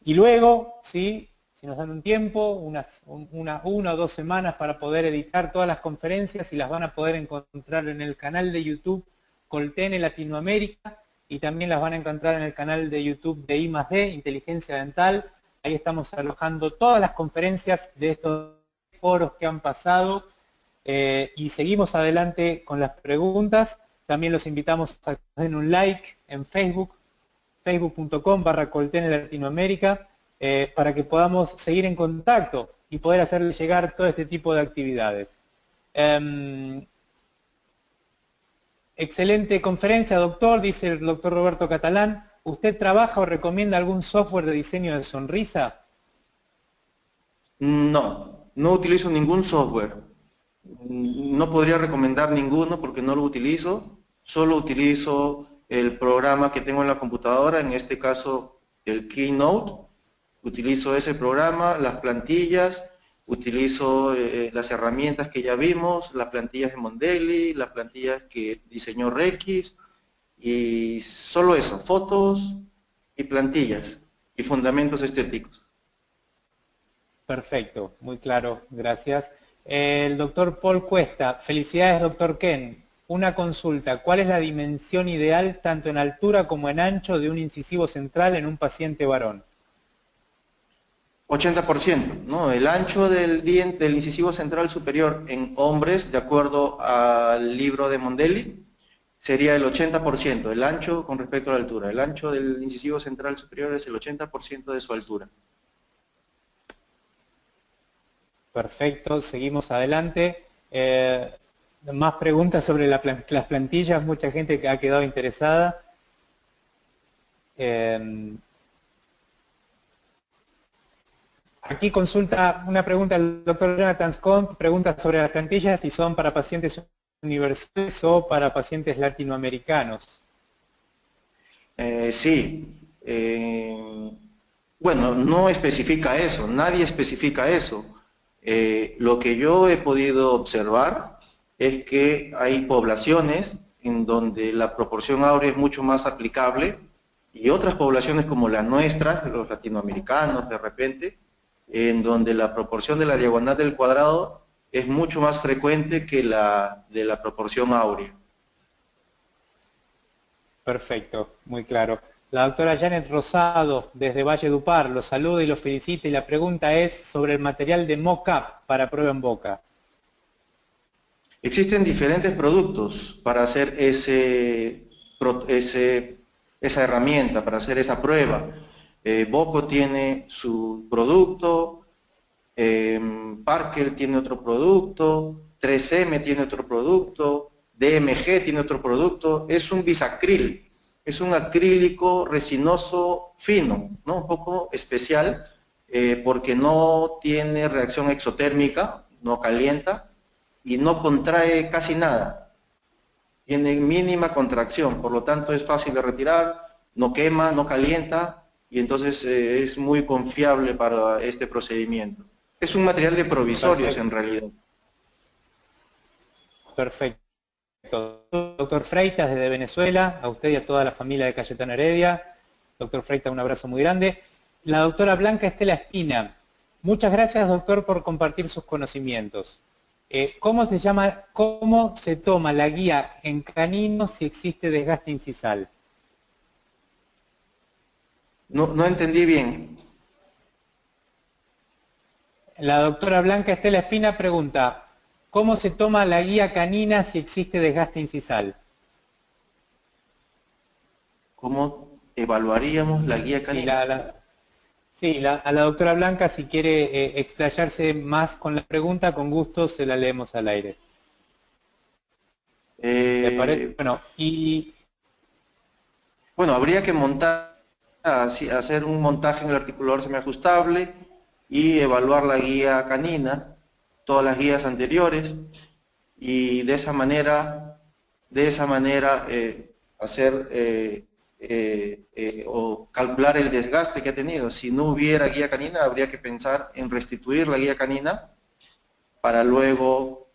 Y luego, ¿sí? Si nos dan un tiempo, una o 2 semanas para poder editar todas las conferencias y las van a poder encontrar en el canal de YouTube Colten Latinoamérica y también las van a encontrar en el canal de YouTube de I+D, Inteligencia Dental. Ahí estamos alojando todas las conferencias de estos foros que han pasado. Y seguimos adelante con las preguntas. También los invitamos a que den un like en Facebook, facebook.com/Colten Latinoamérica, para que podamos seguir en contacto y poder hacerle llegar todo este tipo de actividades. Excelente conferencia, doctor, dice el doctor Roberto Catalán. ¿Usted trabaja o recomienda algún software de diseño de sonrisa? No, no utilizo ningún software. No podría recomendar ninguno porque no lo utilizo. Solo utilizo el programa que tengo en la computadora, en este caso el Keynote. Utilizo ese programa, las plantillas, utilizo las herramientas que ya vimos, las plantillas de Mondelli, las plantillas que diseñó Rex, y solo eso, fotos y plantillas y fundamentos estéticos. Perfecto, muy claro, gracias. El doctor Paul Cuesta, felicidades doctor Ken. Una consulta, ¿cuál es la dimensión ideal tanto en altura como en ancho de un incisivo central en un paciente varón? 80%, ¿no? El ancho del diente, del incisivo central superior en hombres, de acuerdo al libro de Mondelli, sería el 80%, el ancho con respecto a la altura. El ancho del incisivo central superior es el 80% de su altura. Perfecto, seguimos adelante. Más preguntas sobre las plantillas, mucha gente que ha quedado interesada. Aquí consulta una pregunta el doctor Jonathan Scott, pregunta sobre las plantillas si son para pacientes universales o para pacientes latinoamericanos. Sí. Bueno, no especifica eso, nadie especifica eso. Lo que yo he podido observar es que hay poblaciones en donde la proporción áurea es mucho más aplicable, y otras poblaciones como la nuestra, los latinoamericanos de repente, en donde la proporción de la diagonal del cuadrado es mucho más frecuente que la de la proporción áurea. Perfecto, muy claro. La doctora Janet Rosado, desde Valledupar, los saluda y los felicita, y la pregunta es sobre el material de mock-up para prueba en boca. Existen diferentes productos para hacer esa herramienta, para hacer esa prueba. Boco tiene su producto, Parker tiene otro producto, 3M tiene otro producto, DMG tiene otro producto. Es un bisacril, es un acrílico resinoso fino, ¿no? Un poco especial, porque no tiene reacción exotérmica, no calienta y no contrae casi nada. Tiene mínima contracción, por lo tanto es fácil de retirar, no quema, no calienta, y entonces es muy confiable para este procedimiento. Es un material de provisorios. Perfecto. En realidad. Perfecto. Doctor Freitas, desde Venezuela, a usted y a toda la familia de Cayetano Heredia. Doctor Freitas, un abrazo muy grande. La doctora Blanca Estela Espina, muchas gracias, doctor, por compartir sus conocimientos. ¿Cómo se toma la guía en canino si existe desgaste incisal? No entendí bien. La doctora Blanca Estela Espina pregunta, ¿cómo se toma la guía canina si existe desgaste incisal? ¿Cómo evaluaríamos la guía canina? A la doctora Blanca, si quiere explayarse más con la pregunta, con gusto se la leemos al aire. ¿Le parece? Bueno, habría que hacer un montaje en el articulador semiajustable y evaluar la guía canina, todas las guías anteriores, y de esa manera hacer o calcular el desgaste que ha tenido. Si no hubiera guía canina, habría que pensar en restituir la guía canina para luego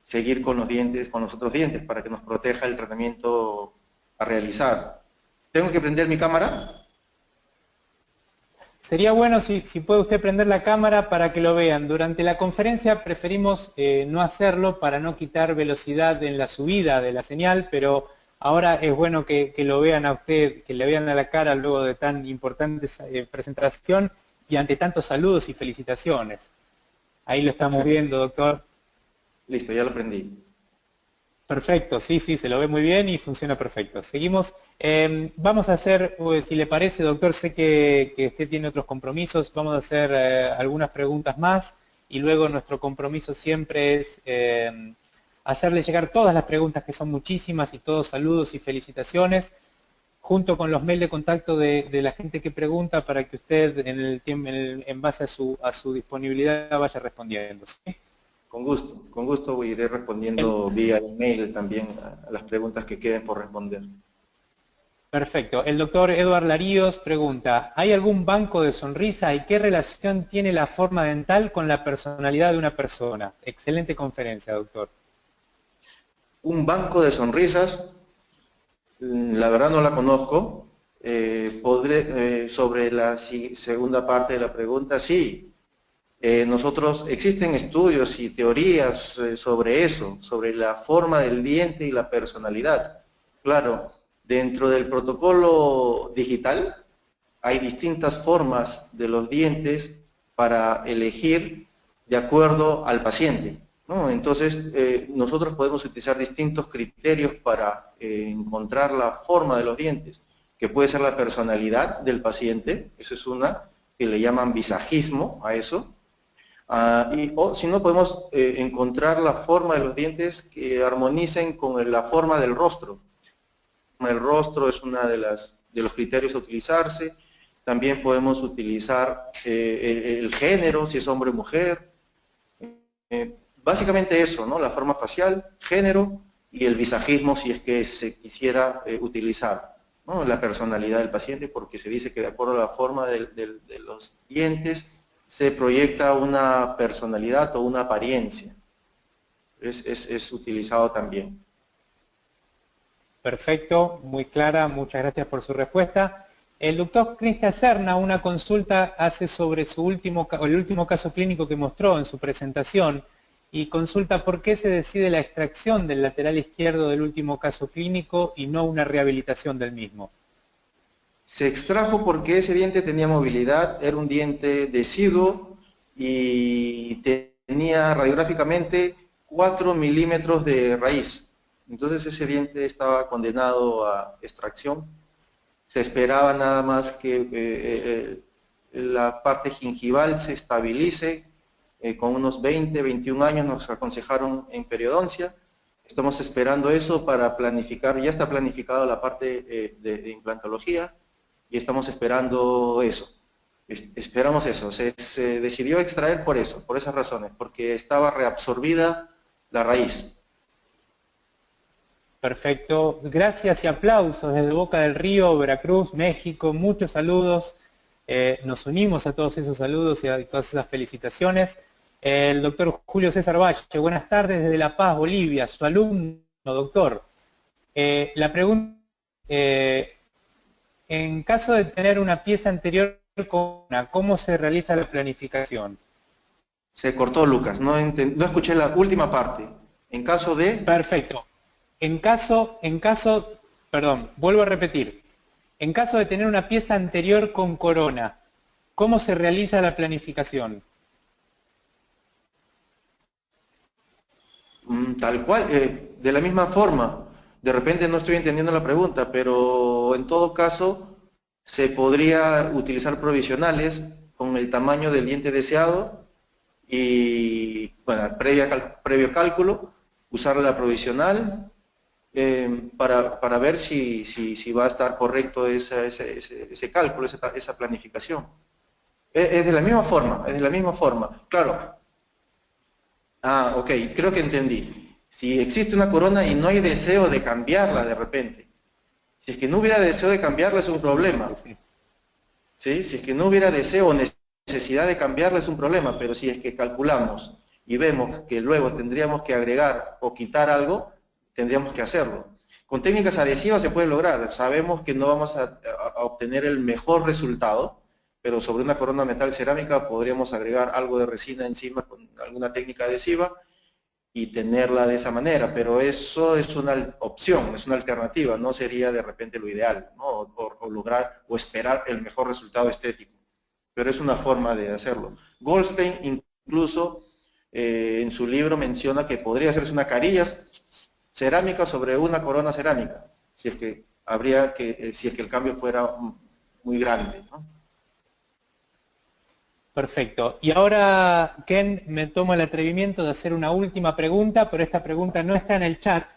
seguir con los otros dientes, para que nos proteja el tratamiento a realizar. ¿Tengo que prender mi cámara? Sería bueno si puede usted prender la cámara para que lo vean. Durante la conferencia preferimos no hacerlo para no quitar velocidad en la subida de la señal, pero ahora es bueno que lo vean a usted, que le vean a la cara luego de tan importante presentación y ante tantos saludos y felicitaciones. Ahí lo estamos viendo, doctor. Listo, ya lo prendí. Perfecto, sí, se lo ve muy bien y funciona perfecto. Seguimos. Vamos a hacer, si le parece, doctor, sé que usted tiene otros compromisos, vamos a hacer algunas preguntas más y luego nuestro compromiso siempre es hacerle llegar todas las preguntas, que son muchísimas, y todos saludos y felicitaciones, junto con los mails de contacto de la gente que pregunta, para que usted en base a su disponibilidad vaya respondiendo, ¿sí? Con gusto iré respondiendo vía email también a las preguntas que queden por responder. Perfecto. El doctor Eduardo Laríos pregunta, ¿hay algún banco de sonrisa y qué relación tiene la forma dental con la personalidad de una persona? Excelente conferencia, doctor. Un banco de sonrisas, la verdad no la conozco. Sobre la segunda parte de la pregunta, sí. Existen estudios y teorías sobre eso, sobre la forma del diente y la personalidad. Claro, dentro del protocolo digital hay distintas formas de los dientes para elegir de acuerdo al paciente, ¿no? Entonces, nosotros podemos utilizar distintos criterios para encontrar la forma de los dientes, que puede ser la personalidad del paciente, eso es una, que le llaman visajismo a eso. O si no, podemos encontrar la forma de los dientes que armonicen con la forma del rostro. El rostro es uno de los criterios a utilizarse. También podemos utilizar el género, si es hombre o mujer. Básicamente eso, ¿no? La forma facial, género y el visajismo, si es que se quisiera utilizar, ¿no? La personalidad del paciente, porque se dice que de acuerdo a la forma de los dientes se proyecta una personalidad o una apariencia. es utilizado también. Perfecto, muy clara, muchas gracias por su respuesta. El doctor Cristian Serna, una consulta hace sobre el último caso clínico que mostró en su presentación y consulta por qué se decide la extracción del lateral izquierdo del último caso clínico y no una rehabilitación del mismo. Se extrajo porque ese diente tenía movilidad, era un diente deciduo y tenía radiográficamente 4 milímetros de raíz. Entonces ese diente estaba condenado a extracción. Se esperaba nada más que la parte gingival se estabilice. Con unos 20, 21 años nos aconsejaron en periodoncia. Estamos esperando eso para planificar, ya está planificada la parte de implantología y estamos esperando eso. Esperamos eso. Se decidió extraer por eso, por esas razones, porque estaba reabsorbida la raíz. Perfecto, gracias y aplausos desde Boca del Río, Veracruz, México, muchos saludos. Nos unimos a todos esos saludos y a todas esas felicitaciones. El doctor Julio César Valle, buenas tardes desde La Paz, Bolivia, su alumno, doctor. La pregunta, en caso de tener una pieza anterior, ¿cómo se realiza la planificación? Se cortó, Lucas, no escuché la última parte. En caso de... Perfecto. Perdón, vuelvo a repetir. En caso de tener una pieza anterior con corona, ¿cómo se realiza la planificación? Tal cual, de la misma forma. De repente no estoy entendiendo la pregunta, pero en todo caso se podría utilizar provisionales con el tamaño del diente deseado y, bueno, previo cálculo, usar la provisional para ver si va a estar correcto ese cálculo, esa planificación. Es de la misma forma, claro. Ah, ok, creo que entendí. Si existe una corona y no hay deseo de cambiarla de repente, si es que no hubiera deseo de cambiarla es un problema. ¿Sí? Si es que no hubiera deseo o necesidad de cambiarla es un problema, pero si es que calculamos y vemos que luego tendríamos que agregar o quitar algo, tendríamos que hacerlo. Con técnicas adhesivas se puede lograr, sabemos que no vamos a obtener el mejor resultado, pero sobre una corona metal cerámica podríamos agregar algo de resina encima con alguna técnica adhesiva y tenerla de esa manera, pero eso es una opción, es una alternativa, no sería de repente lo ideal, ¿no? o lograr o esperar el mejor resultado estético, pero es una forma de hacerlo. Goldstein incluso en su libro menciona que podría hacerse una carilla cerámica sobre una corona cerámica, si es que el cambio fuera muy grande, ¿no? Perfecto. Y ahora, Ken, me tomo el atrevimiento de hacer una última pregunta, pero esta pregunta no está en el chat.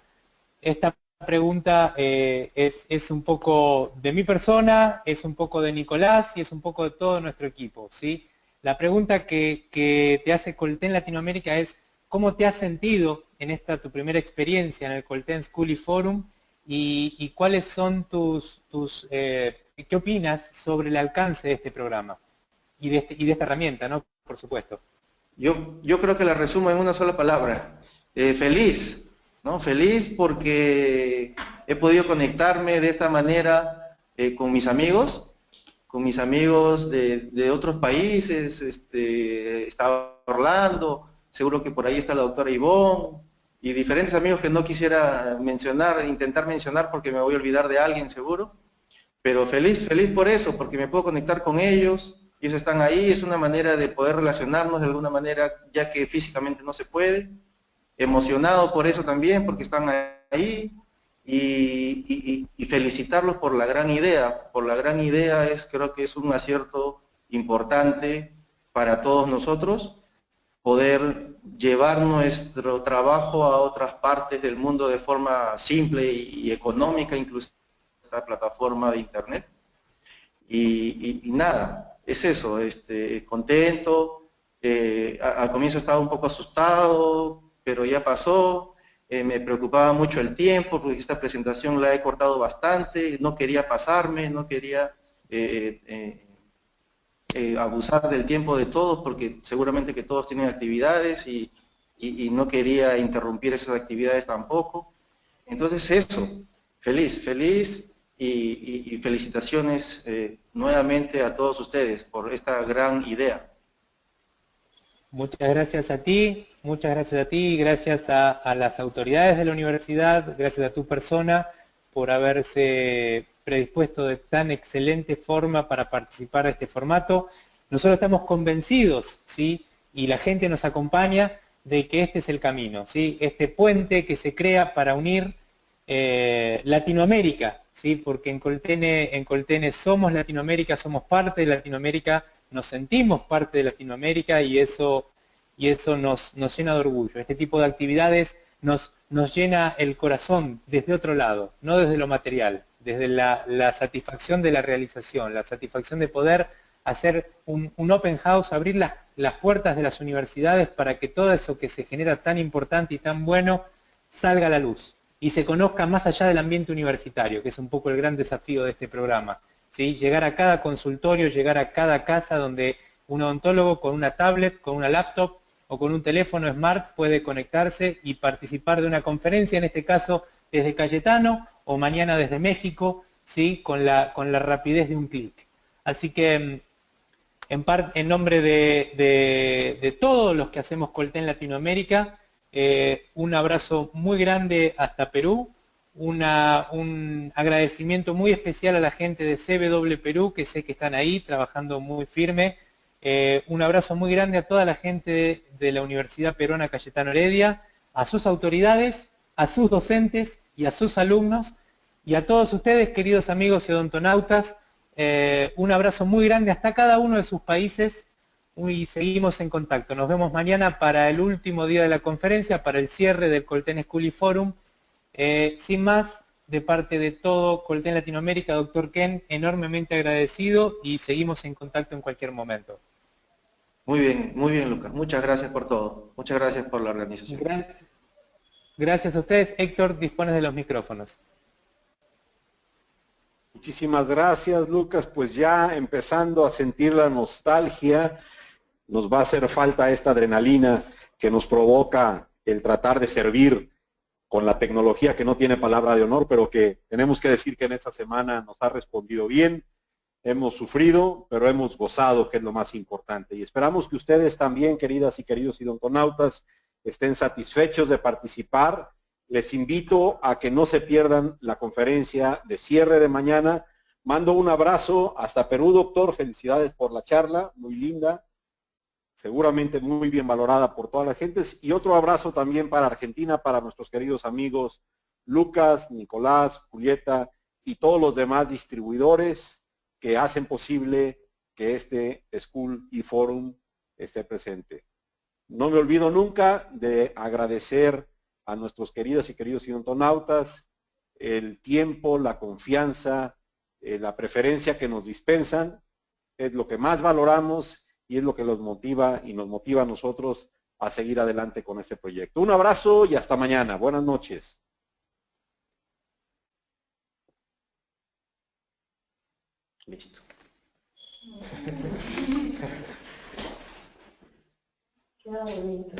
Esta pregunta es un poco de mi persona, es un poco de Nicolás y es un poco de todo nuestro equipo, ¿sí? La pregunta que te hace Colten Latinoamérica es, ¿cómo te has sentido en esta tu primera experiencia en el Colten School y Forum? Y ¿cuáles son qué opinas sobre el alcance de este programa? Y de esta herramienta, ¿no? Por supuesto. Yo creo que la resumo en una sola palabra. Feliz, ¿no? Feliz porque he podido conectarme de esta manera con mis amigos de otros países. Estaba Orlando, seguro que por ahí está la doctora Ivonne, y diferentes amigos que no quisiera intentar mencionar porque me voy a olvidar de alguien seguro. Pero feliz por eso, porque me puedo conectar con ellos. Ellos están ahí, es una manera de poder relacionarnos de alguna manera, ya que físicamente no se puede. Emocionado por eso también, porque están ahí. Y felicitarlos por la gran idea. Por la gran idea creo que es un acierto importante para todos nosotros, poder llevar nuestro trabajo a otras partes del mundo de forma simple y económica, incluso esta plataforma de internet. Y nada. Es eso, contento, al comienzo estaba un poco asustado, pero ya pasó, me preocupaba mucho el tiempo, porque esta presentación la he cortado bastante, no quería pasarme, no quería abusar del tiempo de todos, porque seguramente que todos tienen actividades y y no quería interrumpir esas actividades tampoco. Entonces eso, feliz y felicitaciones nuevamente a todos ustedes por esta gran idea. Muchas gracias a ti, gracias a las autoridades de la universidad, gracias a tu persona por haberse predispuesto de tan excelente forma para participar de este formato. Nosotros estamos convencidos, ¿sí? Y la gente nos acompaña de que este es el camino, ¿sí? Este puente que se crea para unir Latinoamérica, ¿sí? Porque en Coltene somos Latinoamérica, somos parte de Latinoamérica, nos sentimos parte de Latinoamérica y eso nos llena de orgullo. Este tipo de actividades nos llena el corazón desde otro lado, no desde lo material, desde la satisfacción de la realización, la satisfacción de poder hacer un open house, abrir las puertas de las universidades para que todo eso que se genera tan importante y tan bueno salga a la luz y se conozca más allá del ambiente universitario, que es un poco el gran desafío de este programa, ¿sí? Llegar a cada consultorio, llegar a cada casa donde un odontólogo con una tablet, con una laptop o con un teléfono smart puede conectarse y participar de una conferencia, en este caso desde Cayetano o mañana desde México, ¿sí? con la rapidez de un clic. Así que en nombre de todos los que hacemos Colten Latinoamérica, un abrazo muy grande hasta Perú, un agradecimiento muy especial a la gente de CW Perú, que sé que están ahí trabajando muy firme, un abrazo muy grande a toda la gente de la Universidad Peruana Cayetano Heredia, a sus autoridades, a sus docentes y a sus alumnos, y a todos ustedes, queridos amigos y odontonautas, un abrazo muy grande hasta cada uno de sus países y seguimos en contacto. Nos vemos mañana para el último día de la conferencia, para el cierre del Colten School y Forum. Sin más, de parte de todo Colten Latinoamérica, Dr. Ken, enormemente agradecido y seguimos en contacto en cualquier momento. Muy bien, Lucas. Muchas gracias por todo. Muchas gracias por la organización. Gracias a ustedes. Héctor, dispones de los micrófonos. Muchísimas gracias, Lucas. Pues ya empezando a sentir la nostalgia, nos va a hacer falta esta adrenalina que nos provoca el tratar de servir con la tecnología que no tiene palabra de honor, pero que tenemos que decir que en esta semana nos ha respondido bien. Hemos sufrido, pero hemos gozado, que es lo más importante. Y esperamos que ustedes también, queridas y queridos odontonautas, estén satisfechos de participar. Les invito a que no se pierdan la conferencia de cierre de mañana. Mando un abrazo hasta Perú, doctor. Felicidades por la charla, muy linda. Seguramente muy bien valorada por todas las gentes. Y otro abrazo también para Argentina, para nuestros queridos amigos Lucas, Nicolás, Julieta y todos los demás distribuidores que hacen posible que este School y Forum esté presente. No me olvido nunca de agradecer a nuestros queridas y queridos odontonautas el tiempo, la confianza, la preferencia que nos dispensan. Es lo que más valoramos y es lo que los motiva y nos motiva a nosotros a seguir adelante con este proyecto. Un abrazo y hasta mañana. Buenas noches. Listo. Queda bonito.